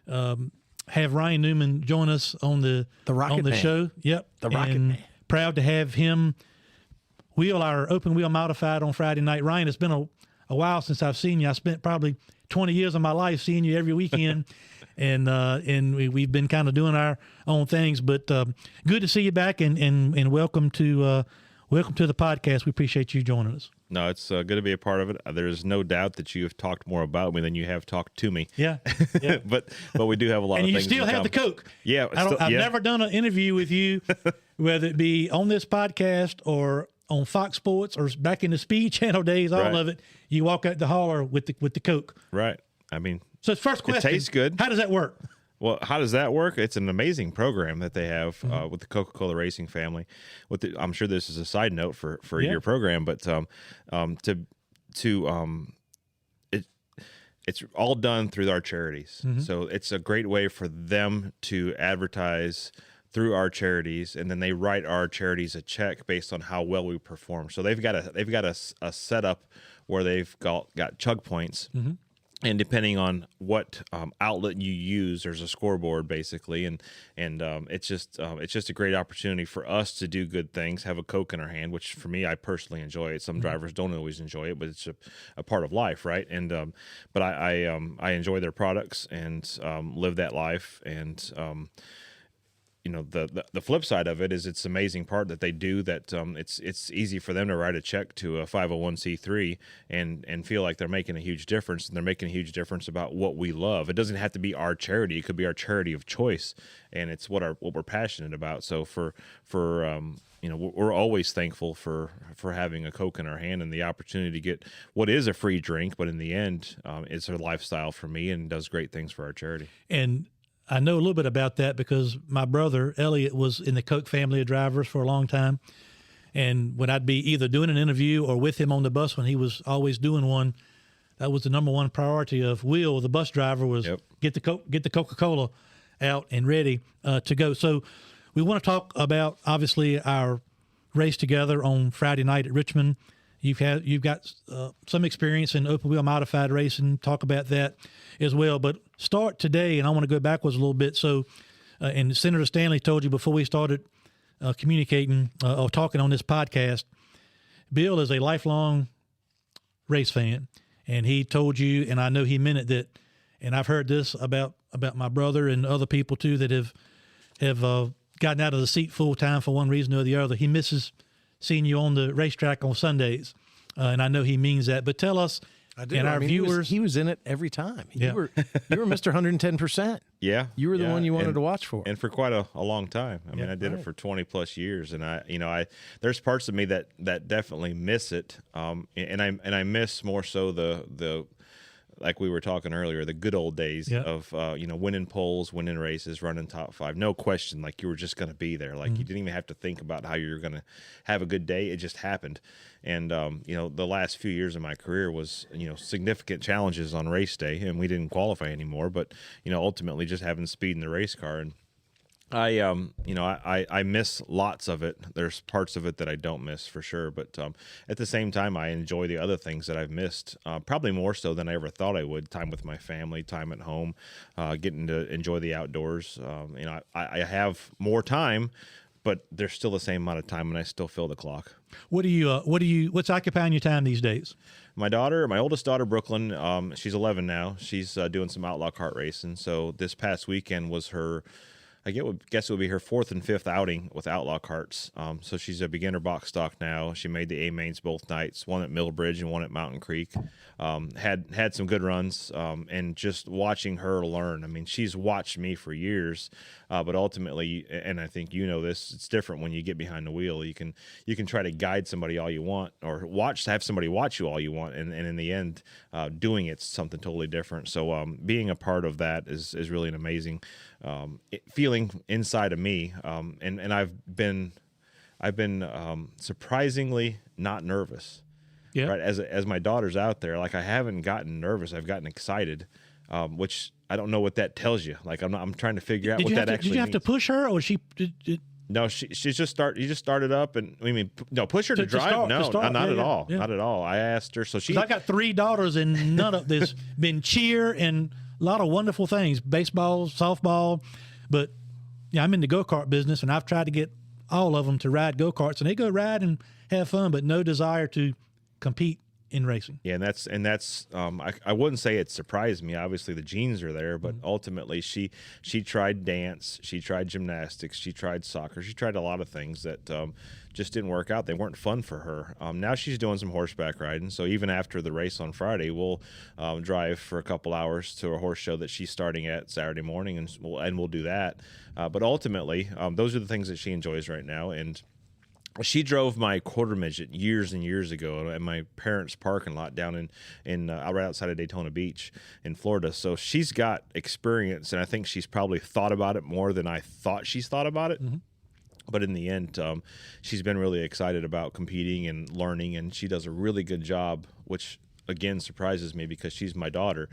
have Ryan Newman join us on the Rocket Man. show. Yep, The Rocket and Man. proud to have him wheel our open wheel modified on Friday night. Ryan, it's been a while since I've seen you. I spent probably 20 years of my life seeing you every weekend. And we've been kind of doing our own things, but good to see you back, and welcome to the podcast. We appreciate you joining us. No, it's good to be a part of it. There's no doubt that you have talked more about me than you have talked to me. Yeah. but we do have a lot And of you things. still in have the common. Coke. Yeah, I've never done an interview with you, whether it be on this podcast or on Fox Sports or back in the Speed Channel days, all Right. of it, you walk out the holler with the Coke. Right. I mean, So first question, tastes good. How does that work? well, how does that work? It's an amazing program that they have with the Coca-Cola Racing family. I'm sure this is a side note for Yeah. your program, but it's all done through our charities. So it's a great way for them to advertise through our charities, and then they write our charities a check based on how well we perform. So they've got a setup where they've got chug points. And depending on what outlet you use, there's a scoreboard basically, and it's just a great opportunity for us to do good things, have a Coke in our hand, which for me, I personally enjoy it. Some drivers don't always enjoy it, but it's a part of life, right? And but I enjoy their products and live that life. And you know, the flip side of it is it's an amazing part that they do that it's easy for them to write a check to a 501c3 and feel like they're making a huge difference, and they're making a huge difference about what we love. It doesn't have to be our charity. It could be our charity of choice, and it's what we're passionate about. So for you know, we're always thankful for having a Coke in our hand and the opportunity to get what is a free drink, but in the end, it's a lifestyle for me and does great things for our charity. And I know a little bit about that because my brother, Elliot, was in the Coke family of drivers for a long time. And when I'd be either doing an interview or with him on the bus when he was always doing one, that was the number one priority of Will, the bus driver, was get the Coca-Cola out and ready to go. So we want to talk about, obviously, our race together on Friday night at Richmond. You've got some experience in open wheel modified racing. Talk about that as well. But start today, and I want to go backwards a little bit. So, and Senator Stanley told you before we started communicating or talking on this podcast, Bill is a lifelong race fan, and he told you, and I know he meant it, that, and I've heard this about my brother and other people too that have gotten out of the seat full time for one reason or the other. He misses seeing you on the racetrack on Sundays, and I know he means that. But tell us, I do. and our I mean, viewers, he was in it every time. Yeah. You were Mr. 110%. Yeah, You were the one you wanted to watch for. and for quite a long time. I mean, I did it for 20 plus years, and there's parts of me that definitely miss it, and I miss more so the like we were talking earlier, the good old days of winning poles, winning races, running top five. No question, like you were just going to be there. Like you didn't even have to think about how you were going to have a good day. It just happened. And the last few years of my career was significant challenges on race day, and we didn't qualify anymore. But ultimately, just having speed in the race car, and I miss lots of it. There's parts of it that I don't miss for sure, but at the same time, I enjoy the other things that I've missed, probably more so than I ever thought I would. Time with my family, time at home, getting to enjoy the outdoors. I have more time, but there's still the same amount of time, and I still fill the clock. what's occupying your time these days? My oldest daughter, Brooklyn, she's 11 now. She's doing some outlaw kart racing. So this past weekend was her, guess it would be her fourth and fifth outing with outlaw karts. So she's a beginner box stock now. She made the A mains both nights, one at Millbridge and one at Mountain Creek. Had some good runs, and just watching her learn. I mean, she's watched me for years, but ultimately, and I think this, it's different when you get behind the wheel. You can try to guide somebody all you want, or have somebody watch you all you want, and in the end, doing it's something totally different. So being a part of that is really an amazing feeling inside of me, and I've been surprisingly not nervous. Yeah. Right. As my daughter's out there, like I haven't gotten nervous. I've gotten excited, which I don't know what that tells you. Like I'm trying to figure out what that actually means. Did you have to push her, or she? No, she just started up, and push her to drive. Not at all. Yeah. Not at all. I asked her, so she. I got 3 daughters, and none of this been cheer and a lot of wonderful things, baseball, softball, but I'm in the go-kart business, and I've tried to get all of them to ride go-karts, and they go ride and have fun, but no desire to compete in racing. Yeah, and that's I wouldn't say it surprised me. Obviously, the genes are there, but ultimately, she tried dance, she tried gymnastics, she tried soccer, she tried a lot of things that just didn't work out. They weren't fun for her. Now she's doing some horseback riding. So even after the race on Friday, we'll drive for a couple hours to a horse show that she's starting at Saturday morning, and we'll do that. But ultimately, those are the things that she enjoys right now, and she drove my quarter midget years and years ago in my parents' parking lot down in right outside of Daytona Beach in Florida. So she's got experience, and I think she's probably thought about it more than I thought she's thought about it. But in the end, she's been really excited about competing and learning, and she does a really good job, which again surprises me because she's my daughter.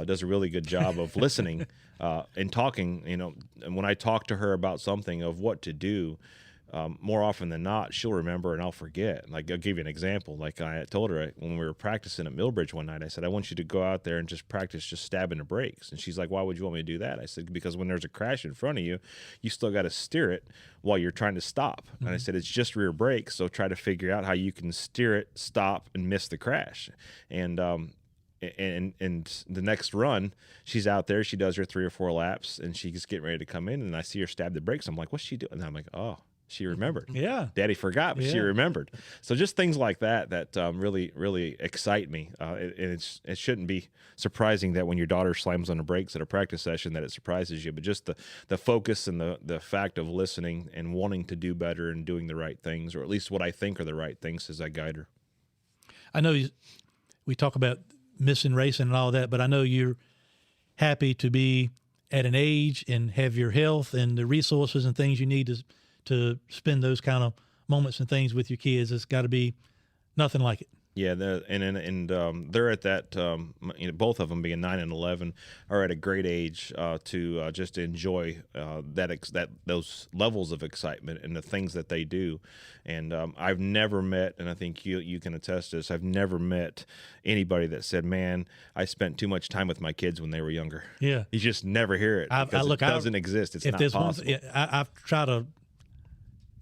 Does a really good job of listening and talking. And when I talk to her about something of what to do, more often than not, she'll remember and I'll forget. Like, I'll give you an example. Like, I told her when we were practicing at Millbridge one night, I said, I want you to go out there and just practice just stabbing the brakes. And she's like, why would you want me to do that? I said, because when there's a crash in front of you, you still got to steer it while you're trying to stop. And I said, it's just rear brakes. So try to figure out how you can steer it, stop, and miss the crash. And the next run, she's out there, she does her 3 or 4 laps, and she's getting ready to come in, and I see her stab the brakes. I'm like, what's she doing? And I'm like, oh, she remembered. Yeah. Daddy forgot, but she Yeah. remembered. So just things like that really, really excite me. And it shouldn't be surprising that when your daughter slams on the brakes at a practice session that it surprises you, but just the focus and the fact of listening and wanting to do better and doing the right things, or at least what I think are the right things as I guide her. I know we talk about missing racing and all that, but I know you're happy to be at an age and have your health and the resources and things you need to spend those kind of moments and things with your kids. It's got to be nothing like it. Yeah, they're at that. Both of them, being 9 and 11, are at a great age to just enjoy those levels of excitement and the things that they do. And I've never met, and I think you can attest to this, I've never met anybody that said, "Man, I spent too much time with my kids when they were younger." Yeah, You just never hear it because it doesn't exist. It's not possible. I've tried to.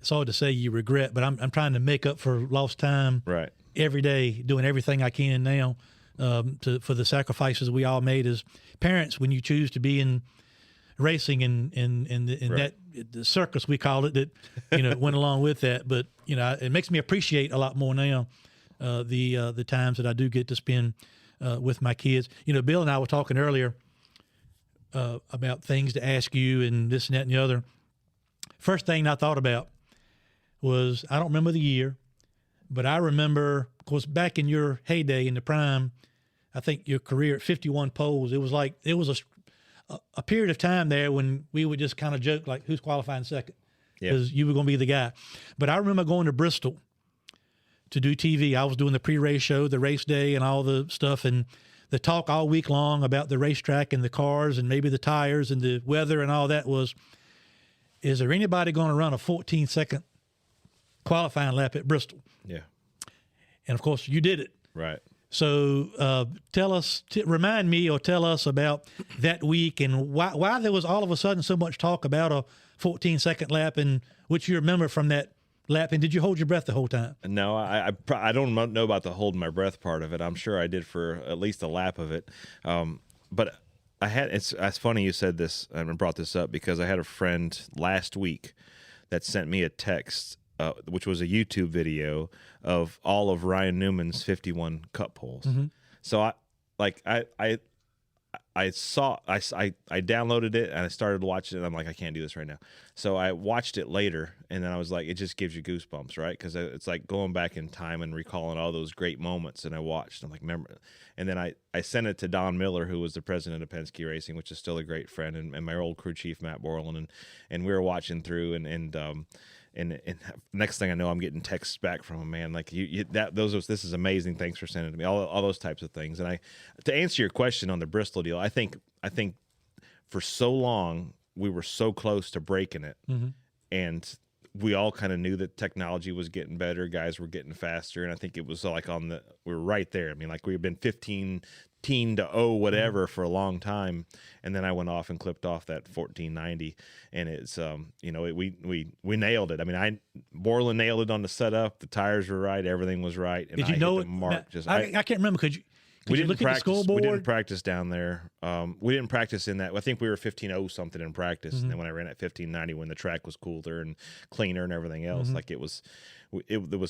It's hard to say you regret, but I'm trying to make up for lost time. Right. Every day, doing everything I can now for the sacrifices we all made as parents when you choose to be in racing and Right. that the circus we call it that went along with that. But it makes me appreciate a lot more now the times that I do get to spend with my kids. Bill and I were talking earlier about things to ask you and this and that and the other. First thing I thought about was, I don't remember the year, but I remember, of course, back in your heyday in the prime, I think your career at 51 poles, it was a period of time there when we would just kind of joke, like, who's qualifying second? Because you were going to be the guy. But I remember going to Bristol to do TV. I was doing the pre-race show, the race day, and all the stuff, and the talk all week long about the racetrack and the cars and maybe the tires and the weather and all that was, is there anybody going to run a 14-second qualifying lap at Bristol? Yeah. And of course, you did it. Right. So remind me or tell us about that week and why there was all of a sudden so much talk about a 14-second lap, and what you remember from that lap. And did you hold your breath the whole time? No, I don't know about the holding my breath part of it. I'm sure I did for at least a lap of it. But it's funny you said this and brought this up, because I had a friend last week that sent me a text, which was a YouTube video of all of Ryan Newman's 51 cup poles. Mm-hmm. So I downloaded it and I started watching it, and I'm like, I can't do this right now. So I watched it later, and then I was like, it just gives you goosebumps, right? Because it's like going back in time and recalling all those great moments. And I watched, I'm like, remember. And then I sent it to Don Miller, who was the president of Penske Racing, which is still a great friend, and my old crew chief, Matt Borland. And we were watching through, and next thing I know, I'm getting texts back from him, man. Like, this is amazing. Thanks for sending it to me. All those types of things. And to answer your question on the Bristol deal, I think for so long we were so close to breaking it, and we all kind of knew that technology was getting better, guys were getting faster, and I think it was like we were right there. I mean, like, we've been 15 to 0 whatever for a long time, and then I went off and clipped off that 1490, and it's we nailed it. I mean, Borland nailed it on the setup, the tires were right, everything was right, and Did you I know hit it? the mark. I can't remember. Could you look at the scoreboard? We didn't practice down there. We didn't practice in that. I think we were 15-0 something in practice, and then when I ran at 1590, when the track was cooler and cleaner and everything else, like there was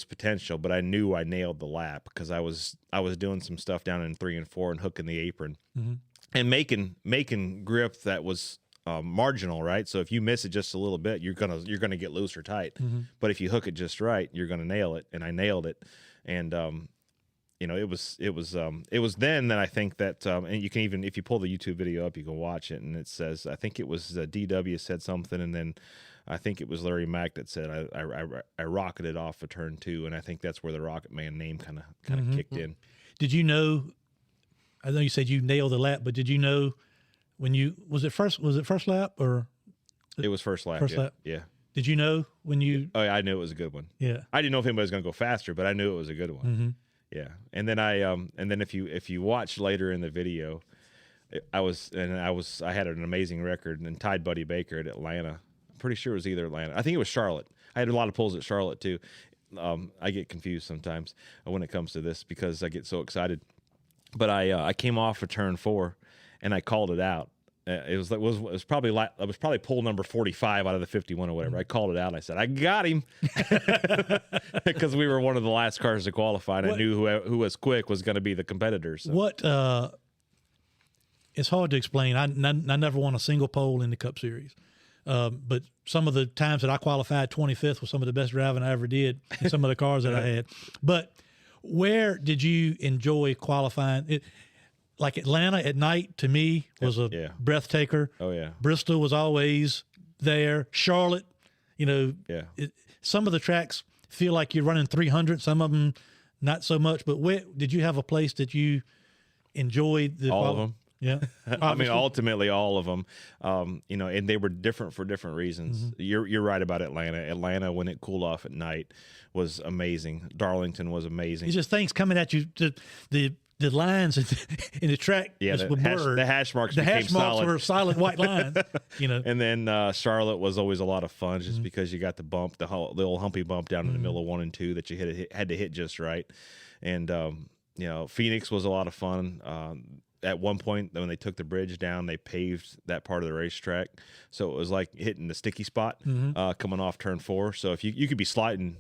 potential. But I knew I nailed the lap because I was doing some stuff down in 3 and 4 and hooking the apron and making grip that was marginal, right? So if you miss it just a little bit, you're gonna get loose or tight. But if you hook it just right, you're gonna nail it. And I nailed it. And it was then that I think that, and you can even, if you pull the YouTube video up, you can watch it, and it says, I think it was DW said something, and then I think it was Larry Mack that said I rocketed off of turn 2, and I think that's where the Rocket Man name kind of kicked in. Did you know? I know you said you nailed the lap, but did you know when you was it first lap or It was first lap. First yeah. lap. Yeah. Did you know when you? Oh, yeah, I knew it was a good one. Yeah. I didn't know if anybody was going to go faster, but I knew it was a good one. Yeah. And then if you watch later in the video, I had an amazing record and tied Buddy Baker at Atlanta. I'm pretty sure it was either Atlanta. I think it was Charlotte. I had a lot of pulls at Charlotte too. I get confused sometimes when it comes to this because I get so excited. But I came off of turn 4 and I called it out. It was probably pull number 45 out of the 51 or whatever. I called it out. And I said, I got him, because we were one of the last cars to qualify, and I knew who was quick was going to be the competitors. So. What? It's hard to explain. I never won a single pole in the Cup Series, but some of the times that I qualified 25th was some of the best driving I ever did in some of the cars that I had. But where did you enjoy qualifying? Like Atlanta at night, to me, was a breathtaker. Oh, yeah. Bristol was always there. Charlotte, some of the tracks feel like you're running 300. Some of them, not so much. But did you have a place that you enjoyed? All of them. Yeah. I mean, ultimately, all of them. And they were different for different reasons. You're right about Atlanta. Atlanta, when it cooled off at night, was amazing. Darlington was amazing. It's just things coming at you. The lines in the track were blurred. The hash marks were solid white lines. And then Charlotte was always a lot of fun, just because you got the bump, the little humpy bump down in the middle of 1 and 2 that you had to hit just right. And Phoenix was a lot of fun. At one point, when they took the bridge down, they paved that part of the racetrack, so it was like hitting the sticky spot coming off turn 4. So if you could be sliding,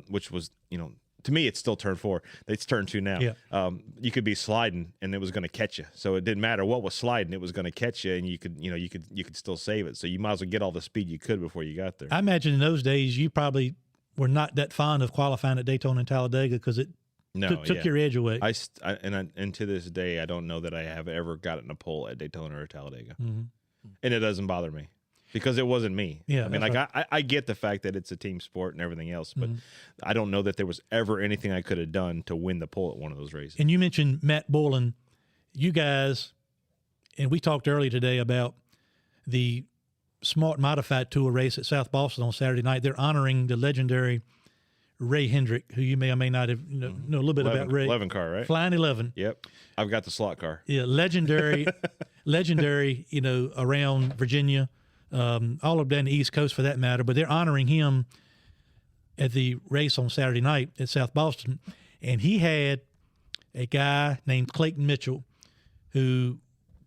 which was to me, it's still turn 4. It's turn 2 now. Yeah. You could be sliding, and it was going to catch you. So it didn't matter what was sliding; it was going to catch you, and you could still save it. So you might as well get all the speed you could before you got there. I imagine in those days you probably were not that fond of qualifying at Daytona and Talladega because it took your edge away. And to this day, I don't know that I have ever gotten a pole at Daytona or Talladega, and it doesn't bother me. Because it wasn't me. Yeah, I mean, I get the fact that it's a team sport and everything else, but I don't know that there was ever anything I could have done to win the pole at one of those races. And you mentioned Matt Bullen. You guys, and we talked earlier today about the Smart Modified Tour race at South Boston on Saturday night. They're honoring the legendary Ray Hendrick, who you may or may not have know a little bit about Ray. 11 car, right? Flying 11. Yep. I've got the slot car. Yeah, legendary, around Virginia. All up down the East Coast for that matter, but they're honoring him at the race on Saturday night at South Boston. And he had a guy named Clayton Mitchell, who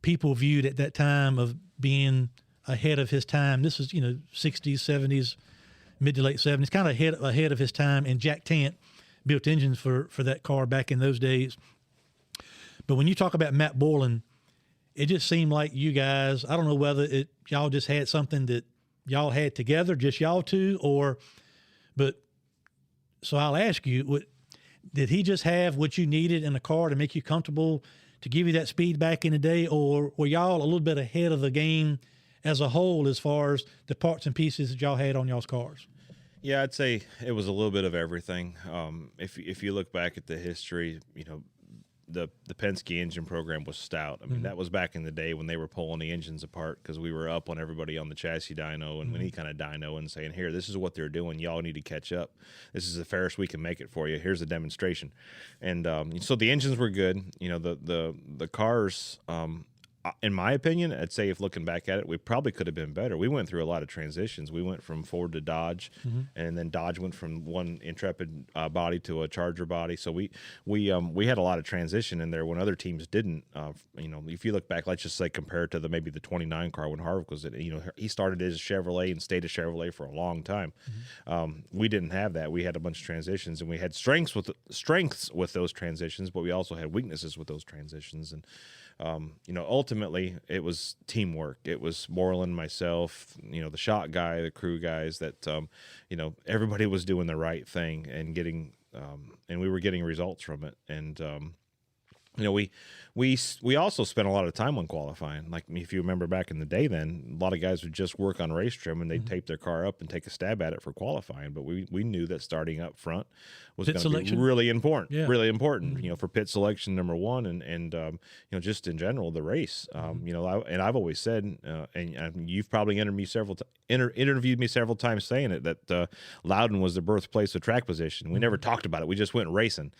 people viewed at that time of being ahead of his time. This is, 60s, 70s, mid to late 70s, kind of ahead of his time. And Jack Tant built engines for that car back in those days. But when you talk about Matt Borland, it just seemed like you guys, I don't know whether y'all just had something that y'all had together, just y'all two, so I'll ask you, did he just have what you needed in the car to make you comfortable to give you that speed back in the day, or were y'all a little bit ahead of the game as a whole as far as the parts and pieces that y'all had on y'all's cars? Yeah, I'd say it was a little bit of everything. If you look back at the history, the Penske engine program was stout. I mean, that was back in the day when they were pulling the engines apart because we were up on everybody on the chassis dyno and any kind of dyno and saying, here, this is what they're doing. Y'all need to catch up. This is the fairest we can make it for you. Here's a demonstration. And so the engines were good. The cars, in my opinion, I'd say if looking back at it, we probably could have been better. We went through a lot of transitions. We went from Ford to Dodge, and then Dodge went from one Intrepid body to a Charger body. So we had a lot of transition in there when other teams didn't. If you look back, let's just say compared to maybe the 29 car when Harvick was in, he started as a Chevrolet and stayed a Chevrolet for a long time. We didn't have that. We had a bunch of transitions, and we had strengths with those transitions, but we also had weaknesses with those transitions. And ultimately, ultimately it was teamwork. It was Moreland, myself, the shot guy, the crew guys that, everybody was doing the right thing and getting, and we were getting results from it. And, we also spent a lot of time on qualifying. Like if you remember back in the day, then a lot of guys would just work on race trim and they'd tape their car up and take a stab at it for qualifying. But we knew that starting up front was going to be really important, really important. For pit selection number one, and just in general the race. And I've always said, and you've probably interviewed me several times saying it, that Loudon was the birthplace of track position. We never talked about it. We just went racing,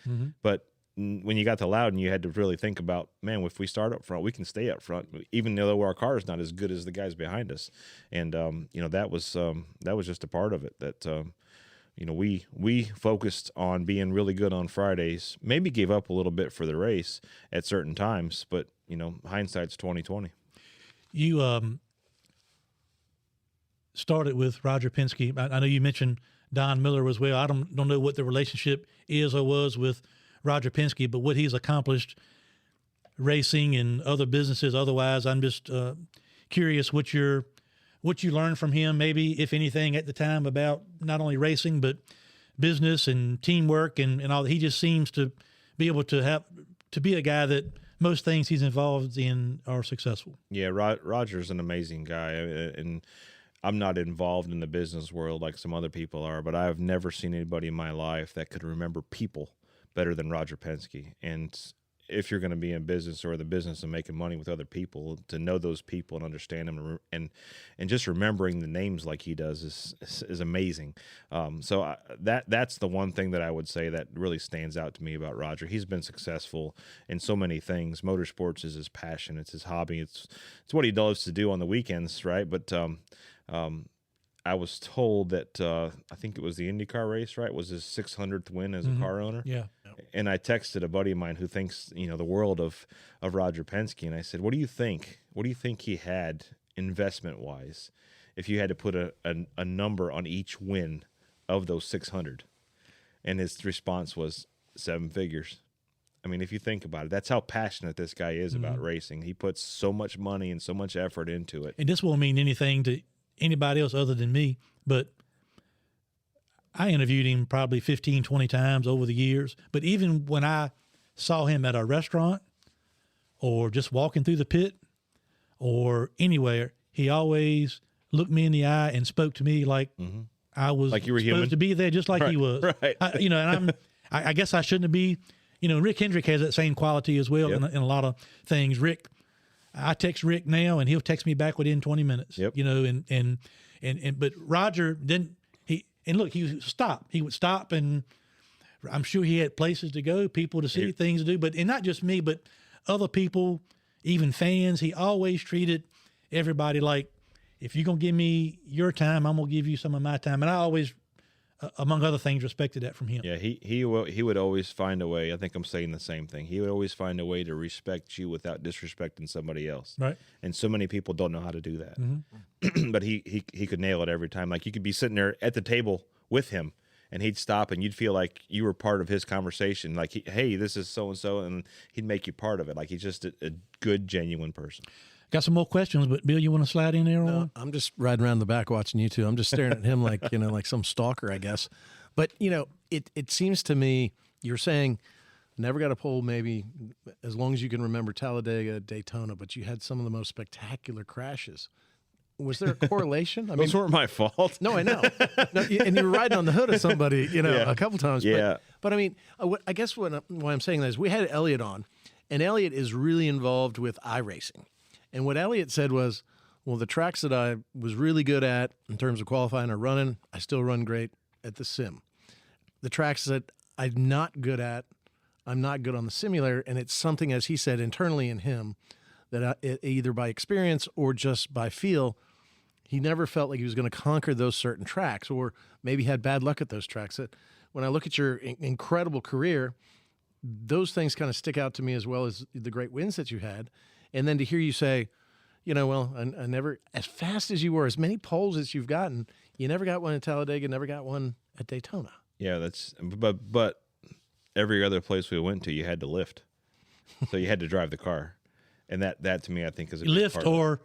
but when you got to Loudon, you had to really think about, man, if we start up front, we can stay up front, even though our car is not as good as the guys behind us. And that was just a part of it. That we focused on being really good on Fridays. Maybe gave up a little bit for the race at certain times, but hindsight's 20/20. You started with Roger Penske. I know you mentioned Don Miller as well. I don't know what the relationship is or was with Roger Penske, but what he's accomplished racing and other businesses otherwise, I'm just curious what you learned from him, maybe, if anything, at the time about not only racing, but business and teamwork and all. He just seems to be able to be a guy that most things he's involved in are successful. Yeah, Roger's an amazing guy, and I'm not involved in the business world like some other people are, but I've never seen anybody in my life that could remember people better than Roger Penske. And if you're going to be in business or the business of making money with other people, to know those people and understand them and just remembering the names like he does is amazing. So that's the one thing that I would say that really stands out to me about Roger. He's been successful in so many things. Motorsports is his passion. It's his hobby. It's what he loves to do on the weekends, right? But I was told that I think it was the IndyCar race, right? Was his 600th win as a car owner. Yeah. And I texted a buddy of mine who thinks the world of Roger Penske, and I said, "What do you think? What do you think he had investment wise, if you had to put a number on each win of those 600?" And his response was 7 figures. I mean, if you think about it, that's how passionate this guy is about racing. He puts so much money and so much effort into it. And this won't mean anything to anybody else other than me, but I interviewed him probably 15, 20 times over the years. But even when I saw him at a restaurant or just walking through the pit or anywhere, he always looked me in the eye and spoke to me like I was like you were supposed human. to be there, just like he was. Right. I guess I shouldn't be, Rick Hendrick has that same quality as well in a lot of things. Rick, I text Rick now and he'll text me back within 20 minutes, but Roger didn't, he would stop. He would stop, and I'm sure he had places to go, people to see, things to do. But and not just me, but other people, even fans. He always treated everybody like, if you're gonna give me your time, I'm gonna give you some of my time. And I always, among other things, respected that from him. Yeah, he would always find a way. I think I'm saying the same thing. He would always find a way to respect you without disrespecting somebody else. Right. And so many people don't know how to do that. But he could nail it every time. Like, you could be sitting there at the table with him, and he'd stop, and you'd feel like you were part of his conversation. Like, hey, this is so and so, and he'd make you part of it. Like, he's just a good, genuine person. Got some more questions, but Bill, you want to slide in there? No, I'm just riding around the back watching you two. I'm just staring at him like, like some stalker, I guess. But, it seems to me, you're saying never got a pole maybe as long as you can remember Talladega, Daytona, but you had some of the most spectacular crashes. Was there a correlation? I mean, Those weren't my fault. No, I know. No, and you were riding on the hood of somebody, a couple times. Yeah. But I mean, I guess why I'm saying that is we had Elliott on, and Elliott is really involved with iRacing. And what Elliott said was, well, the tracks that I was really good at in terms of qualifying or running, I still run great at the sim. The tracks that I'm not good at, I'm not good on the simulator. And it's something, as he said, internally in him, that either by experience or just by feel, he never felt like he was going to conquer those certain tracks, or maybe had bad luck at those tracks. That when I look at your incredible career, those things kind of stick out to me, as well as the great wins that you had. And then to hear you say, well, I never, as fast as you were, as many poles as you've gotten, you never got one at Talladega, never got one at Daytona. Yeah, but every other place we went to, you had to lift. So you had to drive the car. And that to me, I think is a big lift part of it. or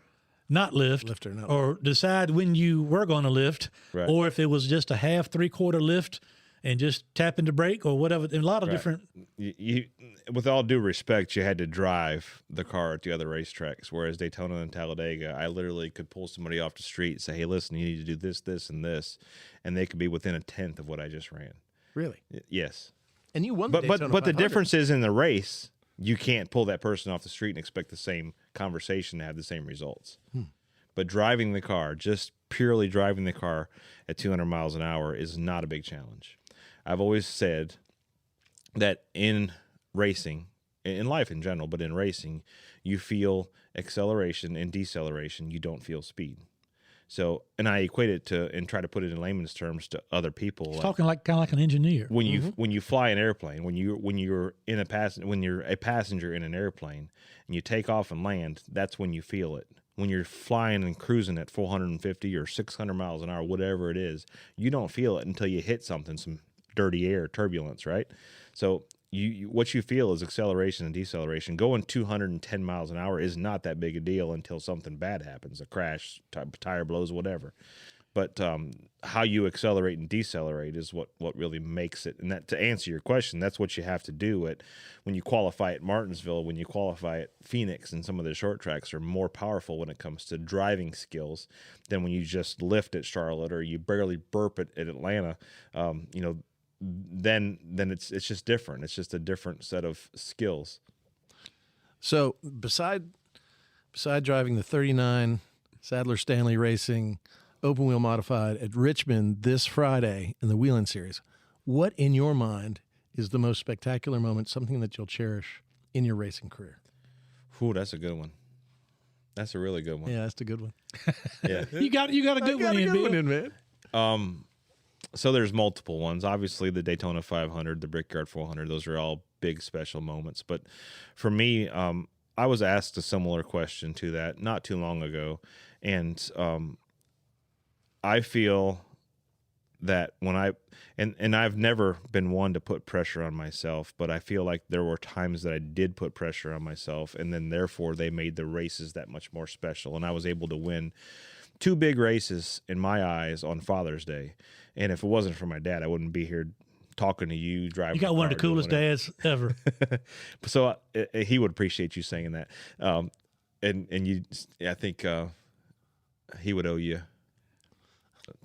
not lift, Lift or not or decide when you were going to lift, Right. or if it was just a half, 3/4 lift and just tapping the brake or whatever. A lot of different. You, with all due respect, you had to drive the car at the other racetracks. Whereas Daytona and Talladega, I literally could pull somebody off the street and say, "Hey, listen, you need to do this, this, and this," and they could be within a tenth of what I just ran. Really? Yes, And you won. but the but Daytona but the 500. difference is in the race, you can't pull that person off the street and expect the same conversation to have the same results. But driving the car, just purely driving the car at 200 miles an hour, is not a big challenge. I've always said that in racing, in life in general, but in racing, you feel acceleration and deceleration. You don't feel speed. So, and I equate it to and try to put it in layman's terms to other people. It's talking like kind of like an engineer. When you fly an airplane, when you're in when you're a passenger in an airplane and you take off and land, that's when you feel it. When you're flying and cruising at 450 or 600 miles an hour, whatever it is, you don't feel it until you hit something, some dirty air, turbulence, right? So you what you feel is acceleration and deceleration. Going 210 miles an hour is not that big a deal until something bad happens, a crash, tire blows, whatever. But how you accelerate and decelerate is what really makes it. And that, to answer your question, that's what you have to do when you qualify at Martinsville, when you qualify at Phoenix, and some of the short tracks are more powerful when it comes to driving skills than when you just lift at Charlotte or you barely burp at Atlanta. Then it's just different. It's just a different set of skills. So beside driving the 39 Sadler Stanley Racing open wheel modified at Richmond this Friday in the Wheeling Series, what in your mind is the most spectacular moment, something that you'll cherish in your racing career? Ooh, that's a good one. That's a really good one. Yeah, that's a good one. Yeah. You got a good one in, Bill. man. So there's multiple ones. Obviously, the Daytona 500, the Brickyard 400, those are all big special moments. But for me, I was asked a similar question to that not too long ago, and I feel that when and I've never been one to put pressure on myself, but I feel like there were times that I did put pressure on myself, and then therefore they made the races that much more special, and I was able to win 2 big races in my eyes on Father's Day. And if it wasn't for my dad, I wouldn't be here talking to you, driving. You got one of the cars, doing coolest whatever. dads ever. So he would appreciate you saying that. And you, I think he would owe you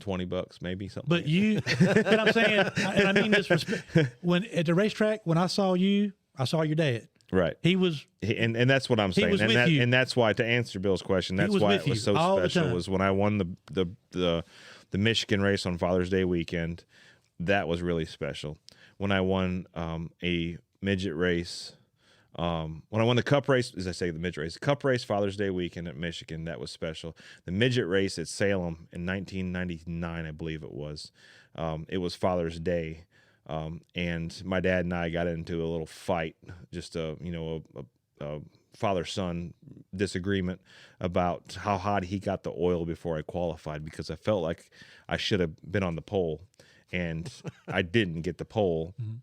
$20, maybe something. But you, but I'm saying, and I mean this respect. When at the racetrack, when I saw you, I saw your dad. Right. He was. And that's what I'm saying. was And with you. and that's why, to answer Bill's question, that's was why with it was you so all the special, time. was when I won the Michigan race on Father's Day weekend. That was really special. When I won a midget race, when I won the Cup race, as I say, the midget race, Cup race Father's Day weekend at Michigan, that was special. The midget race at Salem in 1999, I believe it was Father's Day. And my dad and I got into a little fight, just a father-son disagreement about how hot he got the oil before I qualified, because I felt like I should have been on the pole, and I didn't get the pole. Mm-hmm.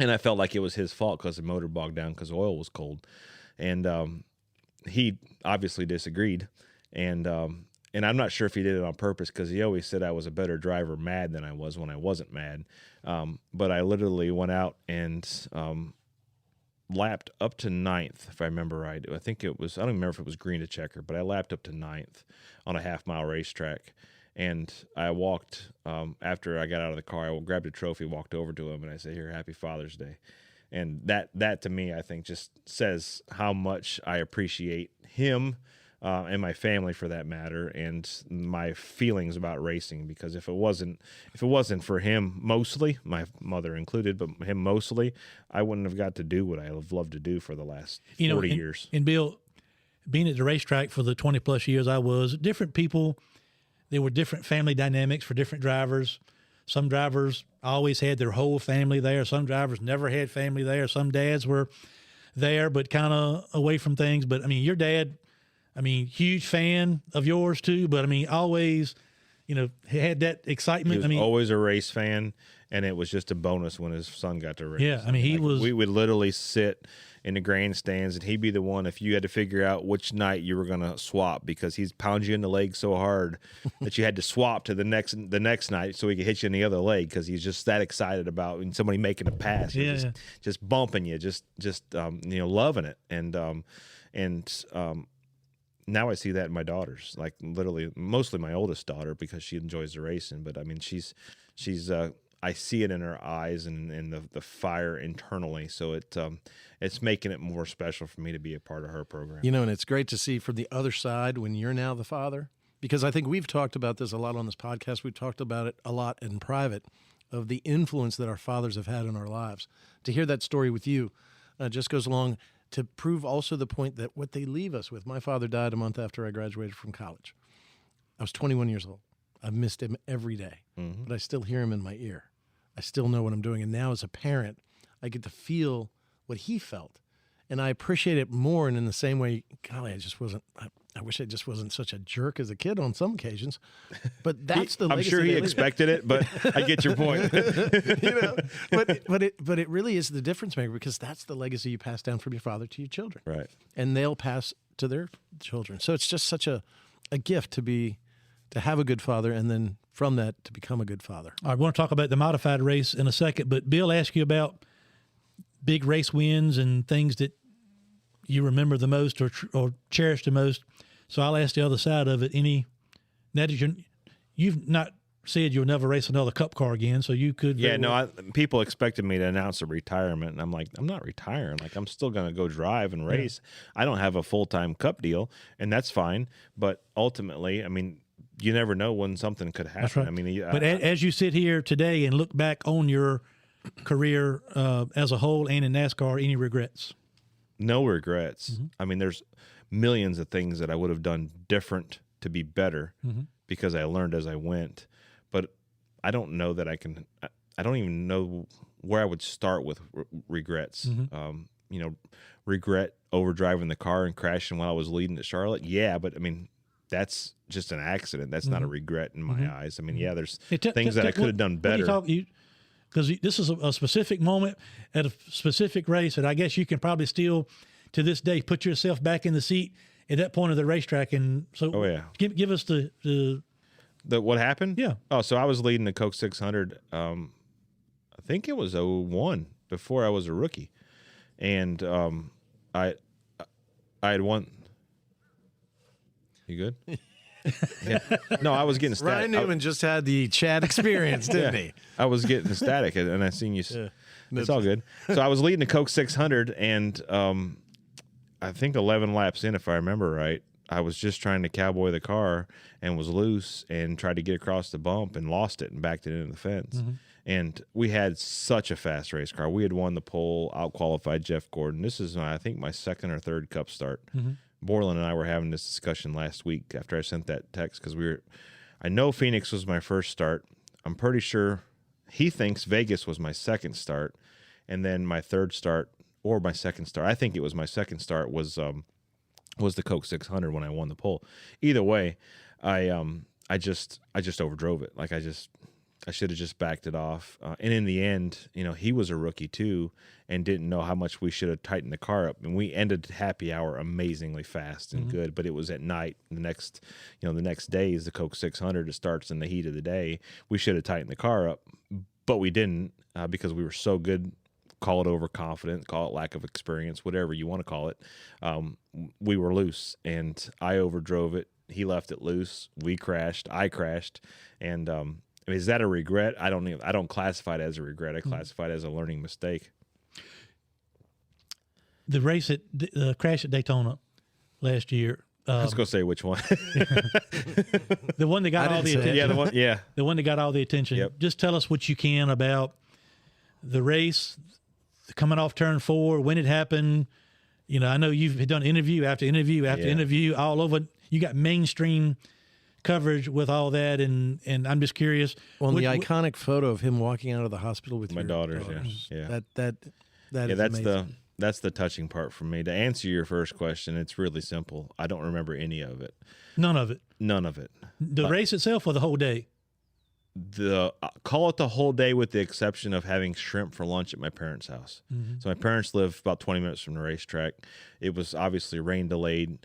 And I felt like it was his fault because the motor bogged down because oil was cold. And he obviously disagreed. And I'm not sure if he did it on purpose, because he always said I was a better driver mad than I was when I wasn't mad. But I literally went out and lapped up to 9th, if I remember right. I think it was, I don't remember if it was green to checker, but I lapped up to 9th on a half-mile racetrack. And I walked, after I got out of the car, I grabbed a trophy, walked over to him, and I said, "Here, Happy Father's Day." And that to me, I think, just says how much I appreciate him and my family, for that matter, and my feelings about racing. Because if it wasn't for him, mostly, my mother included, but him mostly, I wouldn't have got to do what I've loved to do for the last 40 years. And Bill, being at the racetrack for the 20 plus years I was, different people, there were different family dynamics for different drivers. Some drivers always had their whole family there. Some drivers never had family there. Some dads were there, but kind of away from things. But I mean, your dad, huge fan of yours too. But always, had that excitement. He was always a race fan, and it was just a bonus when his son got to race. Yeah, I mean, We would literally sit in the grandstands, and he'd be the one if you had to figure out which night you were going to swap, because he's pound you in the leg so hard that you had to swap to the next night so he could hit you in the other leg, because he's just that excited about somebody making a pass, just bumping you, just loving it, and now I see that in my daughters, like literally, mostly my oldest daughter, because she enjoys the racing. But I mean, she's I see it in her eyes and in the fire internally. So it's making it more special for me to be a part of her program. You know, and it's great to see from the other side when you're now the father, because I think we've talked about this a lot on this podcast. We've talked about it a lot in private, of the influence that our fathers have had in our lives. To hear that story with you just goes along to prove also the point that what they leave us with. My father died a month after I graduated from college. I was 21 years old. I've missed him every day, but I still hear him in my ear. I still know what I'm doing. And now as a parent, I get to feel what he felt. And I appreciate it more. And in the same way, golly, I wish I just wasn't such a jerk as a kid on some occasions. But that's the I'm legacy sure he they leave. expected it, but I get your point. You know, but it really is the difference maker, because that's the legacy you pass down from your father to your children. Right. And they'll pass to their children. So it's just such a gift to have a good father, and then from that to become a good father. I want to talk about the modified race in a second, but Bill asked you about big race wins and things that you remember the most or cherish the most. So I'll ask the other side of it. You've not said you'll never race another Cup car again, so you could. Yeah, no, people expected me to announce a retirement, and I'm like, I'm not retiring. Like, I'm still going to go drive and race. I don't have a full-time Cup deal, and that's fine. But ultimately, I mean, you never know when something could happen. That's right. I mean, but as you sit here today and look back on your career as a whole and in NASCAR, any regrets? no regrets. I mean, there's millions of things that I would have done different to be better because I learned as I went. But I don't know that I can. I don't even know where I would start with regrets. You know, regret overdriving the car and crashing while I was leading to Charlotte. Yeah, but I mean, that's just an accident. That's not a regret in my eyes. I mean, yeah, there's things that I could have done better. Because this is a specific moment at a specific race, and I guess you can probably still, to this day, put yourself back in the seat at that point of the racetrack. And so, give us the what happened? Yeah. Oh, so I was leading the Coke 600. I think it was 01 before I was a rookie, and I had won. You good? Yeah. No, I was getting static. Ryan Newman just had the Chad experience, didn't he? I was getting static, and I seen you. It's all good. So I was leading the Coke 600, and I think 11 laps in, if I remember right, I was just trying to cowboy the car and was loose and tried to get across the bump and lost it and backed it into the fence. And we had such a fast race car. We had won the pole, out-qualified Jeff Gordon. This is, I think, my second or third Cup start. Borland and I were having this discussion last week after I sent that text because I know Phoenix was my first start. I'm pretty sure he thinks Vegas was my second start, and then my third start or my second start. I think it was my second start was the Coke 600 when I won the pole. Either way, I just overdrove it. Like I should have just backed it off. And in the end, you know, he was a rookie too and didn't know how much we should have tightened the car up. And we ended happy hour amazingly fast and good, but it was at night. The next day is the Coke 600. It starts in the heat of the day. We should have tightened the car up, but we didn't because we were so good. Call it overconfident, call it lack of experience, whatever you want to call it. We were loose and I overdrove it. He left it loose. We crashed. I crashed. And, is that a regret? I don't classify it as a regret. I classify it as a learning mistake. The race at the crash at Daytona last year. Let's go say which one. The one that got all the attention. Yeah, the one. Yeah, the one that got all the attention. Yep. Just tell us what you can about the race coming off turn 4, when it happened. You know, I know you've done interview after interview after interview all over. You got mainstream coverage with all that, and I'm just curious. Well, the iconic photo of him walking out of the hospital with my your daughters. Yeah. That is that's amazing. that's the touching part for me. To answer your first question, it's really simple. I don't remember any of it. None of it. None of it. The race itself or the whole day? call it the whole day with the exception of having shrimp for lunch at my parents' house. So my parents live about 20 minutes from the racetrack. It was obviously rain delayed.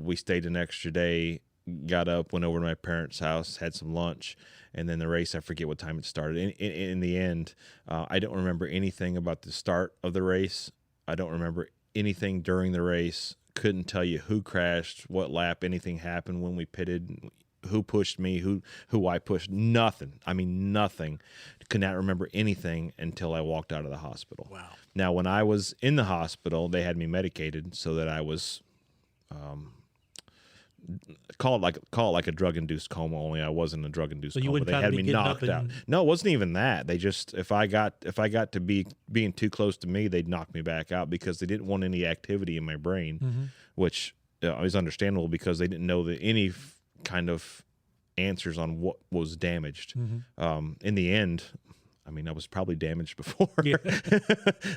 We stayed an extra day, got up, went over to my parents' house, had some lunch, and then the race, I forget what time it started. In the end, I don't remember anything about the start of the race. I don't remember anything during the race. Couldn't tell you who crashed, what lap, anything happened when we pitted, who pushed me, who I pushed. Nothing. I mean, nothing. Could not remember anything until I walked out of the hospital. Wow. Now, when I was in the hospital, they had me medicated so that I was call it like a drug-induced coma. Only I wasn't a drug-induced So you coma. wouldn't They try to had be me getting up knocked out. and- No, it wasn't even that. They just if I got to being too close to me, they'd knock me back out because they didn't want any activity in my brain, which is understandable because they didn't know that any kind of answers on what was damaged. In the end, I mean, I was probably damaged before. Yeah.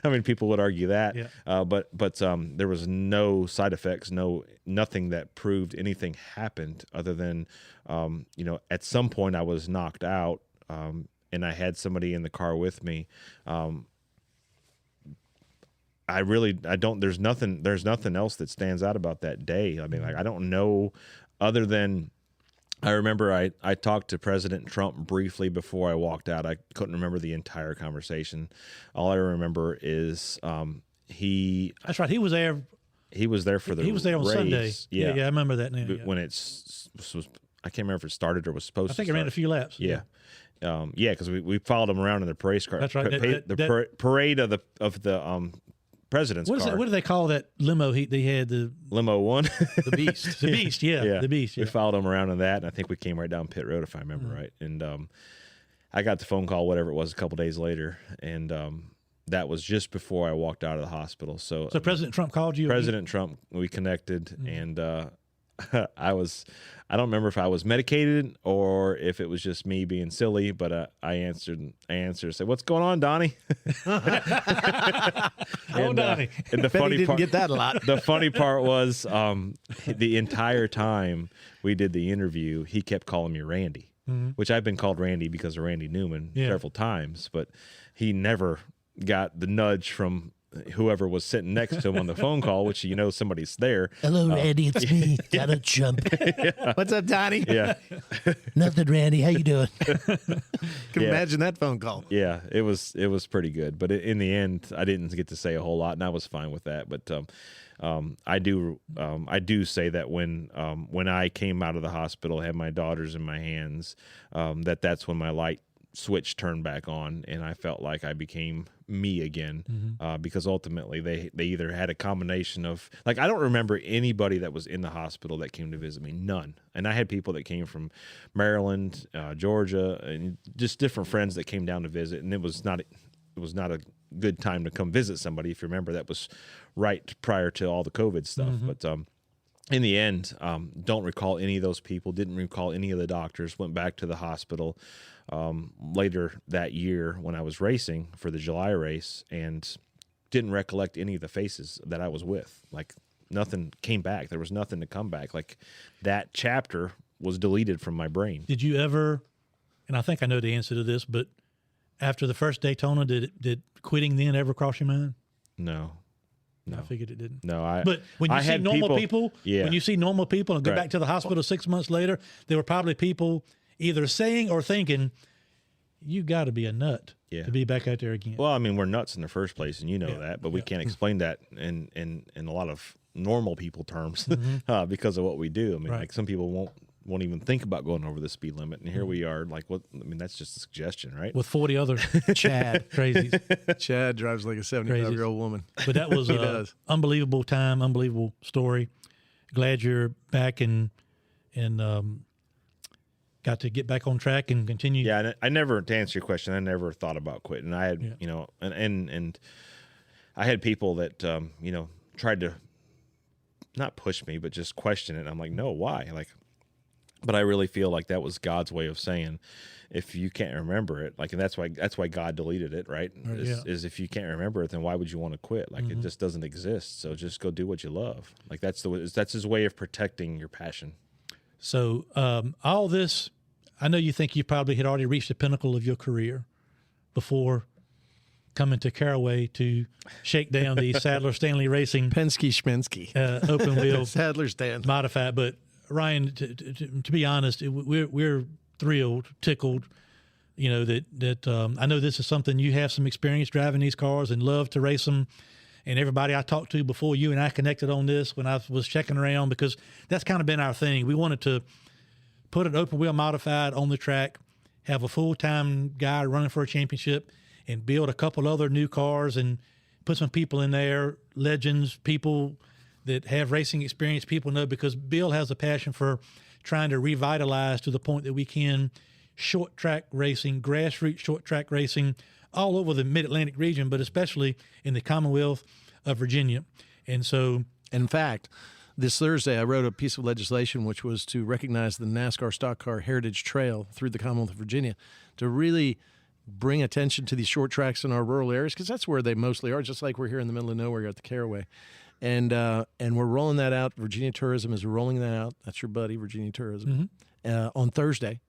I mean, people would argue that. Yeah. But there was no side effects, nothing that proved anything happened other than, at some point I was knocked out, and I had somebody in the car with me. There's nothing else that stands out about that day. I mean, like, I don't know other than I remember I talked to President Trump briefly before I walked out. I couldn't remember the entire conversation. All I remember is That's right. He was there. he was there for the He was there on race. Sunday. Yeah, I remember that now. But Yeah. when I can't remember if it started or was supposed I think to it ran a start. few laps. Yeah. Because we followed him around in the parade car. That's right. Parade of the president's What is car. that? What do they call that limo they had? The Limo one. Beast. the Beast. Yeah, the Beast. Yeah. We followed him around in that, and I think we came right down pit road if I remember right. And I got the phone call, whatever it was, a couple days later, and that was just before I walked out of the hospital. So President Trump called you. President Trump, we connected, and I don't remember if I was medicated or if it was just me being silly, but I answered, said, "What's going on, Donnie?" Donnie. And the Bet he funny didn't part, get that a lot. the funny part was the entire time we did the interview, he kept calling me Randy, which I've been called Randy because of Randy Newman several times, but he never got the nudge from whoever was sitting next to him on the phone call, which somebody's there. Hello, Randy. It's me, Donald Trump. What's up, Donnie? Yeah, Nothing, Randy. How you doing? Can Yeah. imagine that phone call. yeah, it was pretty good, but in the end, I didn't get to say a whole lot, and I was fine with that. But I do say that when I came out of the hospital, had my daughters in my hands, that's when my light switch turned back on, and I felt like I became me again, because ultimately they either had a combination of, like, I don't remember anybody that was in the hospital that came to visit me, none. And I had people that came from Maryland, Georgia, and just different friends that came down to visit, and it was not a good time to come visit somebody. If you remember, that was right prior to all the COVID stuff. But in the end, don't recall any of those people, didn't recall any of the doctors, went back to the hospital later that year when I was racing for the July race, and didn't recollect any of the faces that I was with. Like, nothing came back. There was nothing to come back. Like, that chapter was deleted from my brain. Did you ever? And I think I know the answer to this, but after the first Daytona, did quitting then ever cross your mind? No. I figured it didn't. No, But when you I see had normal people, yeah. when you see normal people and go Right. back to the hospital 6 months later, there were probably people either saying or thinking, "You got to be a nut Yeah. to be back out there again." Well, I mean, we're nuts in the first place, and you know Yeah. that, but we can't explain that in a lot of normal people terms because of what we do. I mean, Right. like, some people won't even think about going over the speed limit, and here we are. Like, what? I mean, that's just a suggestion, right? With 40 other Chad. crazies. Chad drives like a 75-year-old woman. But that was He an does. unbelievable time, unbelievable story. Glad you're back and got to get back on track and continue. Yeah, and I never, to answer your question, I never thought about quitting. I had, Yeah. and I had people that, tried to not push me, but just question it. And I'm like, no, why? Like, but I really feel like that was God's way of saying, if you can't remember it, like, and that's why God deleted it, right? Is if you can't remember it, then why would you want to quit? Like, it just doesn't exist. So just go do what you love. Like, that's his way of protecting your passion. So all this, I know you think you probably had already reached the pinnacle of your career before coming to Caraway to shake down the Sadler Stanley Racing Penske Schmensky. open wheel Sadler stand. modified. But Ryan, to be honest, we're thrilled, tickled. You know that I know this is something you have some experience driving these cars and love to race them. And everybody I talked to before you and I connected on this when I was checking around, because that's kind of been our thing. We wanted to put an open wheel modified on the track, have a full-time guy running for a championship, and build a couple other new cars and put some people in there, legends, people that have racing experience, people know, because Bill has a passion for trying to revitalize to the point that we can short track racing, grassroots short track racing all over the Mid-Atlantic region, but especially in the Commonwealth of Virginia. And so, In fact, this Thursday, I wrote a piece of legislation which was to recognize the NASCAR Stock Car Heritage Trail through the Commonwealth of Virginia to really bring attention to these short tracks in our rural areas, because that's where they mostly are, just like we're here in the middle of nowhere at the Caraway. And we're rolling that out. Virginia Tourism is rolling that out. That's your buddy, Virginia Tourism, on Thursday,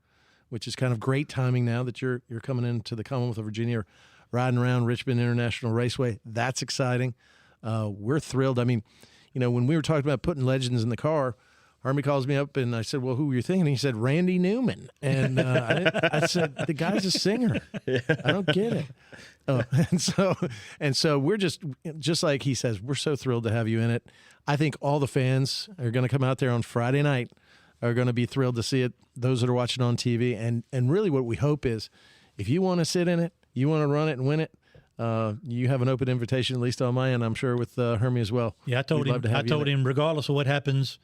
which is kind of great timing now that you're coming into the Commonwealth of Virginia, or riding around Richmond International Raceway. That's exciting. We're thrilled. I mean, you know, when we were talking about putting legends in the car, Army calls me up and I said, well, who were you thinking? And he said, Randy Newman. And I said, the guy's a singer. I don't get it. And so we're just like he says, we're so thrilled to have you in it. I think all the fans are going to come out there on Friday night, are going to be thrilled to see it. Those that are watching on TV. And really what we hope is, if you want to sit in it, you want to run it and win it, you have an open invitation, at least on my end, I'm sure, with Hermie as well. yeah, I told We'd love him, to have you in it. regardless of what happens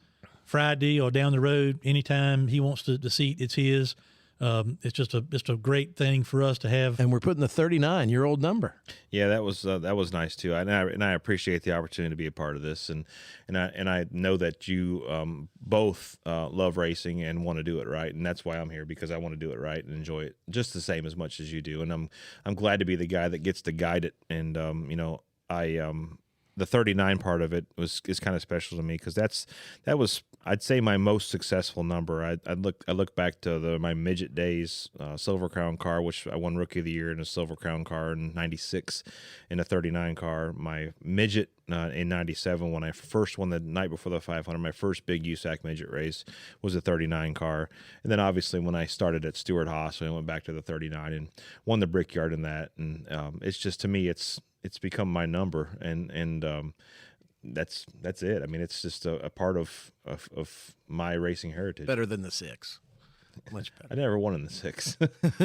Friday or down the road, anytime he wants the seat, it's his. It's just a great thing for us to have. And we're putting the 39, your old number. Yeah, that was nice too, and I appreciate the opportunity to be a part of this, and I know that you both love racing and want to do it right, and that's why I'm here, because I want to do it right and enjoy it just the same as much as you do, and I'm glad to be the guy that gets to guide it, and the 39 part of it is kind of special to me, because that was, I'd say, my most successful number. I look back to my midget days, Silver Crown car, which I won Rookie of the Year in a Silver Crown car in '96, in a 39 car. My midget in '97, when I first won the night before the 500, my first big USAC midget race was a 39 car. And then obviously when I started at Stewart Haas, I went back to the 39 and won the Brickyard in that. And it's just, to me, it's become my number, and that's it. I mean, it's just a part of my racing heritage. Better than the 6. Much better. I never won in the 6.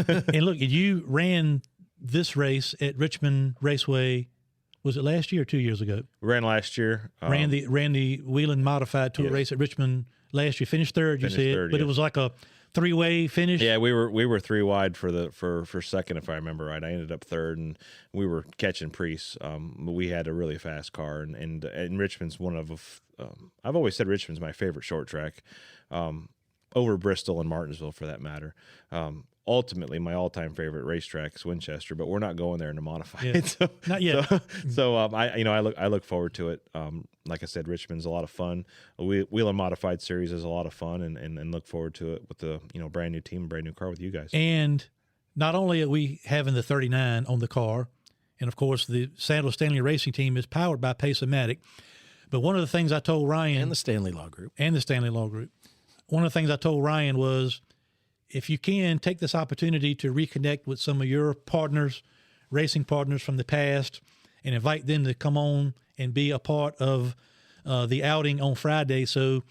And look, you ran this race at Richmond Raceway. Was it last year or 2 years ago? Ran last year. Ran the Wheeling Modified Tour yes. race at Richmond last year. Finished third, you Finished said, third, but yeah. it was like a 3-way finish. Yeah, we were 3 wide for second, if I remember right. I ended up third, and we were catching Priest. We had a really fast car, and Richmond's one of I've always said Richmond's my favorite short track, over Bristol and Martinsville for that matter. Ultimately, my all-time favorite racetrack is Winchester, but we're not going there in a modified. Yeah. So, Not yet. I look forward to it. Like I said, Richmond's a lot of fun. Wheeler Modified Series is a lot of fun, and look forward to it with the brand new team, brand new car with you guys. And not only are we having the 39 on the car, and of course the Sadler Stanley Racing Team is powered by Pace-O-Matic, but one of the things I told Ryan And the Stanley Law Group. one of the things I told Ryan was, if you can, take this opportunity to reconnect with some of your partners, racing partners from the past, and invite them to come on and be a part of the outing on Friday. So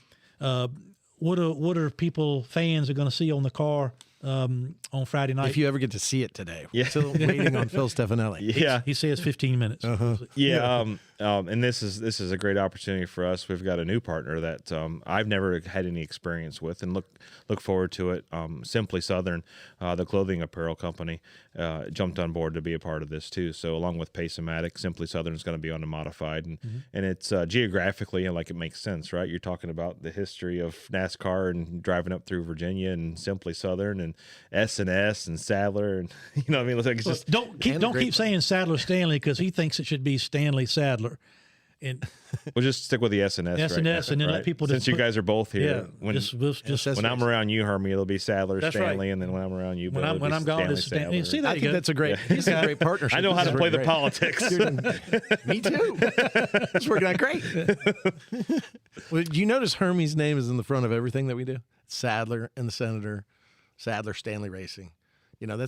what are fans are going to see on the car on Friday night? If you ever get to see it today. We're still waiting on Phil Stefanelli. Yeah, He says 15 minutes. yeah. And this is a great opportunity for us. We've got a new partner that I've never had any experience with, and look forward to it. Simply Southern, the clothing apparel company, jumped on board to be a part of this too. So along with Pace-O-Matic, Simply Southern is going to be on the modified, and it's geographically, like, it makes sense, right? You're talking about the history of NASCAR and driving up through Virginia, and Simply Southern and S&S and Sadler, and what I mean, it's like, it's just Don't keep saying Sadler Stanley, because he thinks it should be Stanley Sadler. and We'll just stick with the SNS. SNS, right now, and then let right? people Since just you put- guys are both yeah, here. just When I'm around you, Hermie, it'll be Sadler, That's right. Stanley, and then when I'm around you, when Bill, I'm it'll be gone, Stanley, it's Stanley. Sadler. See, there I you think go. that's a great. It's a great partnership. I know how This to is play the great. politics. Me too. It's working out great. Well, do you notice Hermie's name is in the front of everything that we do? Sadler and the Senator, Sadler Stanley Racing. You know,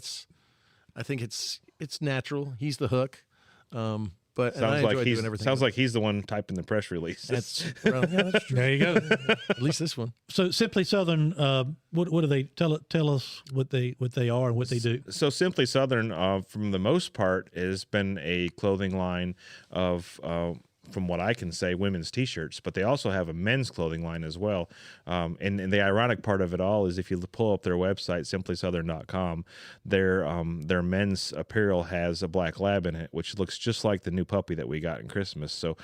I think it's natural. He's the hook. But and I enjoy doing everything. Sounds like he's the one typing the press release. That's well, yeah, that's true. There you go. At least this one. So Simply Southern, what do they tell us what they are and what they do? So Simply Southern, from the most part, has been a clothing line of, from what I can say, women's T-shirts. But they also have a men's clothing line as well. And the ironic part of it all is if you pull up their website, simplysouthern.com, their men's apparel has a black lab in it, which looks just like the new puppy that we got in Christmas. So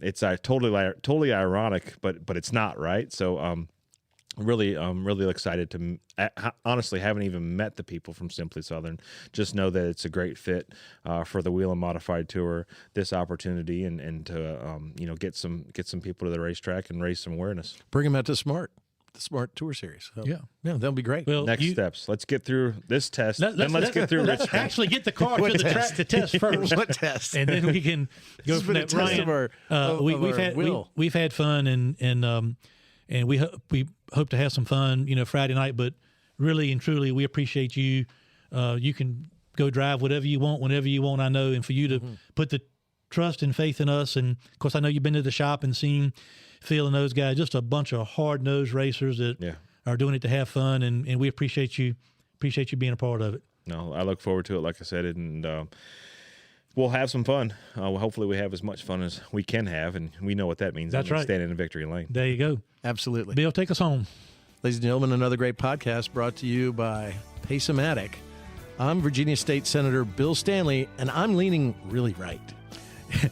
it's totally ironic, but it's not, right? So really excited to honestly haven't even met the people from Simply Southern. Just know that it's a great fit for the Wheel and Modified Tour, this opportunity, and to get some people to the racetrack and raise some awareness. Bring them out to the Smart Tour Series. So, Yeah. that'll be great. Well, Next steps. Let's get through this test, then let's get through Let's Richmond. actually get the car to the track to test first. What test? And then we can go This has from been a that. test Ryan, of our will. we've had fun and we hope to have some fun, Friday night. But really and truly, we appreciate you. You can go drive whatever you want, whenever you want. I know, and for you to put the trust and faith in us. And of course, I know you've been to the shop and seen Phil and those guys, just a bunch of hard nosed racers that are doing it to have fun. And we appreciate you being a part of it. No, I look forward to it, like I said, and we'll have some fun. Hopefully we have as much fun as we can have, and we know what that means. That's right. Standing in victory lane. There you go. Absolutely. Bill, take us home. Ladies and gentlemen, another great podcast brought to you by Pace-O-Matic. I'm Virginia State Senator Bill Stanley, and I'm leaning really right. And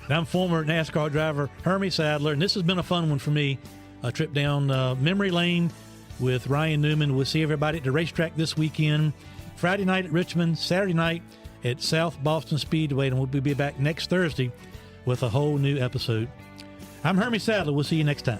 I'm former NASCAR driver Hermie Sadler, and this has been a fun one for me. A trip down memory lane with Ryan Newman. We'll see everybody at the racetrack this weekend. Friday night at Richmond, Saturday night at South Boston Speedway, and we'll be back next Thursday with a whole new episode. I'm Hermie Sadler. We'll see you next time.